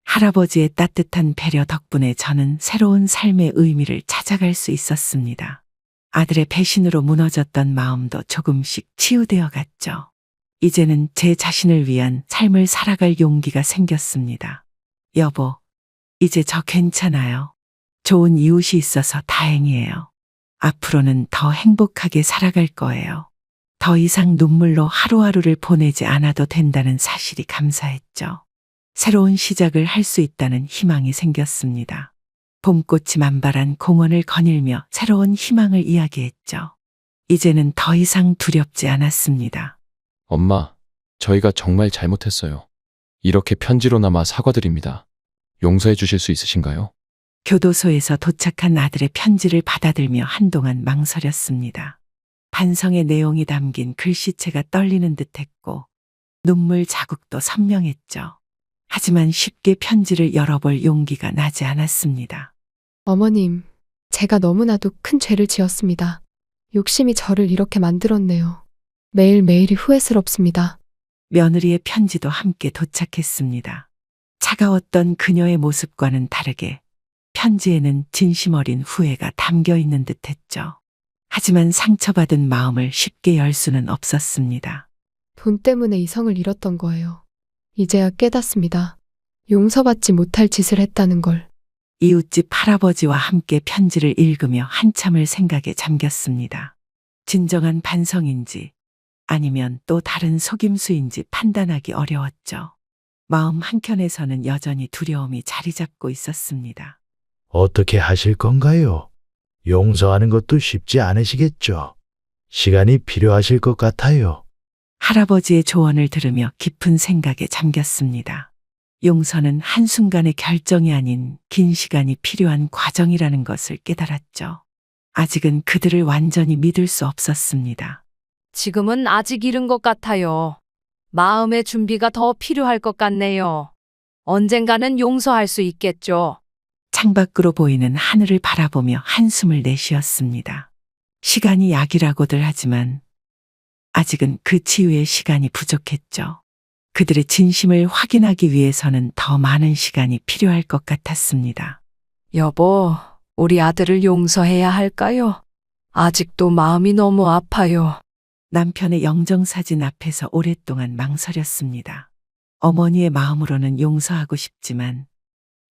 할아버지의 따뜻한 배려 덕분에 저는 새로운 삶의 의미를 찾아갈 수 있었습니다. 아들의 배신으로 무너졌던 마음도 조금씩 치유되어 갔죠. 이제는 제 자신을 위한 삶을 살아갈 용기가 생겼습니다. 여보, 이제 저 괜찮아요. 좋은 이웃이 있어서 다행이에요. 앞으로는 더 행복하게 살아갈 거예요. 더 이상 눈물로 하루하루를 보내지 않아도 된다는 사실이 감사했죠. 새로운 시작을 할 수 있다는 희망이 생겼습니다. 봄꽃이 만발한 공원을 거닐며 새로운 희망을 이야기했죠. 이제는 더 이상 두렵지 않았습니다. 엄마, 저희가 정말 잘못했어요. 이렇게 편지로나마 사과드립니다. 용서해 주실 수 있으신가요? 교도소에서 도착한 아들의 편지를 받아들며 한동안 망설였습니다. 반성의 내용이 담긴 글씨체가 떨리는 듯했고 눈물 자국도 선명했죠. 하지만 쉽게 편지를 열어볼 용기가 나지 않았습니다. 어머님, 제가 너무나도 큰 죄를 지었습니다. 욕심이 저를 이렇게 만들었네요. 매일매일이 후회스럽습니다. 며느리의 편지도 함께 도착했습니다. 차가웠던 그녀의 모습과는 다르게 편지에는 진심 어린 후회가 담겨 있는 듯했죠. 하지만 상처받은 마음을 쉽게 열 수는 없었습니다. 돈 때문에 이성을 잃었던 거예요. 이제야 깨닫습니다. 용서받지 못할 짓을 했다는 걸. 이웃집 할아버지와 함께 편지를 읽으며 한참을 생각에 잠겼습니다. 진정한 반성인지 아니면 또 다른 속임수인지 판단하기 어려웠죠. 마음 한켠에서는 여전히 두려움이 자리 잡고 있었습니다. 어떻게 하실 건가요? 용서하는 것도 쉽지 않으시겠죠. 시간이 필요하실 것 같아요. 할아버지의 조언을 들으며 깊은 생각에 잠겼습니다. 용서는 한순간의 결정이 아닌 긴 시간이 필요한 과정이라는 것을 깨달았죠. 아직은 그들을 완전히 믿을 수 없었습니다. 지금은 아직 이른 것 같아요. 마음의 준비가 더 필요할 것 같네요. 언젠가는 용서할 수 있겠죠. 창밖으로 보이는 하늘을 바라보며 한숨을 내쉬었습니다. 시간이 약이라고들 하지만 아직은 그 치유의 시간이 부족했죠. 그들의 진심을 확인하기 위해서는 더 많은 시간이 필요할 것 같았습니다. 여보, 우리 아들을 용서해야 할까요? 아직도 마음이 너무 아파요. 남편의 영정사진 앞에서 오랫동안 망설였습니다. 어머니의 마음으로는 용서하고 싶지만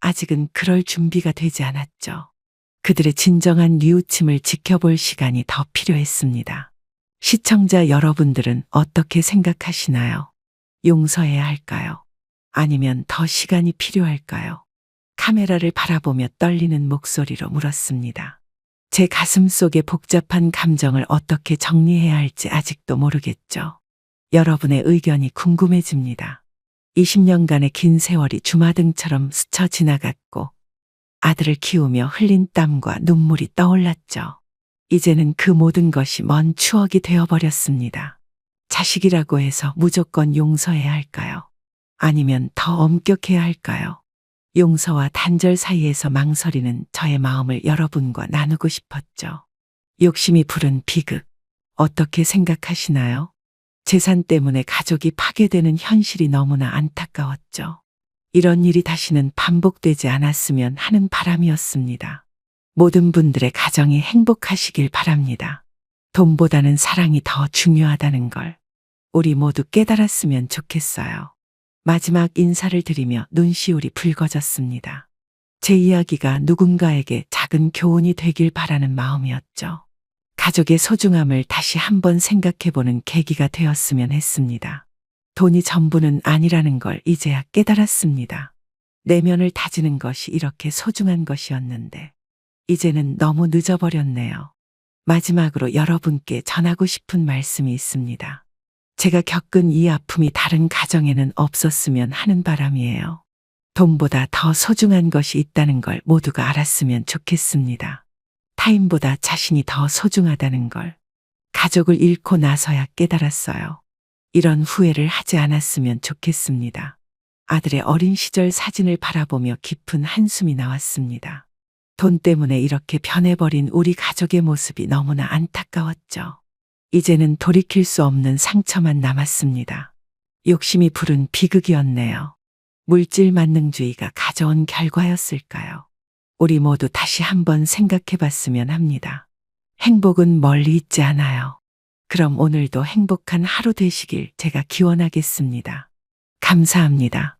아직은 그럴 준비가 되지 않았죠. 그들의 진정한 뉘우침을 지켜볼 시간이 더 필요했습니다. 시청자 여러분들은 어떻게 생각하시나요? 용서해야 할까요? 아니면 더 시간이 필요할까요? 카메라를 바라보며 떨리는 목소리로 물었습니다. 제 가슴 속의 복잡한 감정을 어떻게 정리해야 할지 아직도 모르겠죠. 여러분의 의견이 궁금해집니다. 20년간의 긴 세월이 주마등처럼 스쳐 지나갔고 아들을 키우며 흘린 땀과 눈물이 떠올랐죠. 이제는 그 모든 것이 먼 추억이 되어버렸습니다. 자식이라고 해서 무조건 용서해야 할까요? 아니면 더 엄격해야 할까요? 용서와 단절 사이에서 망설이는 저의 마음을 여러분과 나누고 싶었죠. 욕심이 부른 비극, 어떻게 생각하시나요? 재산 때문에 가족이 파괴되는 현실이 너무나 안타까웠죠. 이런 일이 다시는 반복되지 않았으면 하는 바람이었습니다. 모든 분들의 가정이 행복하시길 바랍니다. 돈보다는 사랑이 더 중요하다는 걸 우리 모두 깨달았으면 좋겠어요. 마지막 인사를 드리며 눈시울이 붉어졌습니다. 제 이야기가 누군가에게 작은 교훈이 되길 바라는 마음이었죠. 가족의 소중함을 다시 한번 생각해보는 계기가 되었으면 했습니다. 돈이 전부는 아니라는 걸 이제야 깨달았습니다. 내면을 다지는 것이 이렇게 소중한 것이었는데 이제는 너무 늦어버렸네요. 마지막으로 여러분께 전하고 싶은 말씀이 있습니다. 제가 겪은 이 아픔이 다른 가정에는 없었으면 하는 바람이에요. 돈보다 더 소중한 것이 있다는 걸 모두가 알았으면 좋겠습니다. 타인보다 자신이 더 소중하다는 걸 가족을 잃고 나서야 깨달았어요. 이런 후회를 하지 않았으면 좋겠습니다. 아들의 어린 시절 사진을 바라보며 깊은 한숨이 나왔습니다. 돈 때문에 이렇게 변해버린 우리 가족의 모습이 너무나 안타까웠죠. 이제는 돌이킬 수 없는 상처만 남았습니다. 욕심이 부른 비극이었네요. 물질 만능주의가 가져온 결과였을까요? 우리 모두 다시 한번 생각해 봤으면 합니다. 행복은 멀리 있지 않아요. 그럼 오늘도 행복한 하루 되시길 제가 기원하겠습니다. 감사합니다.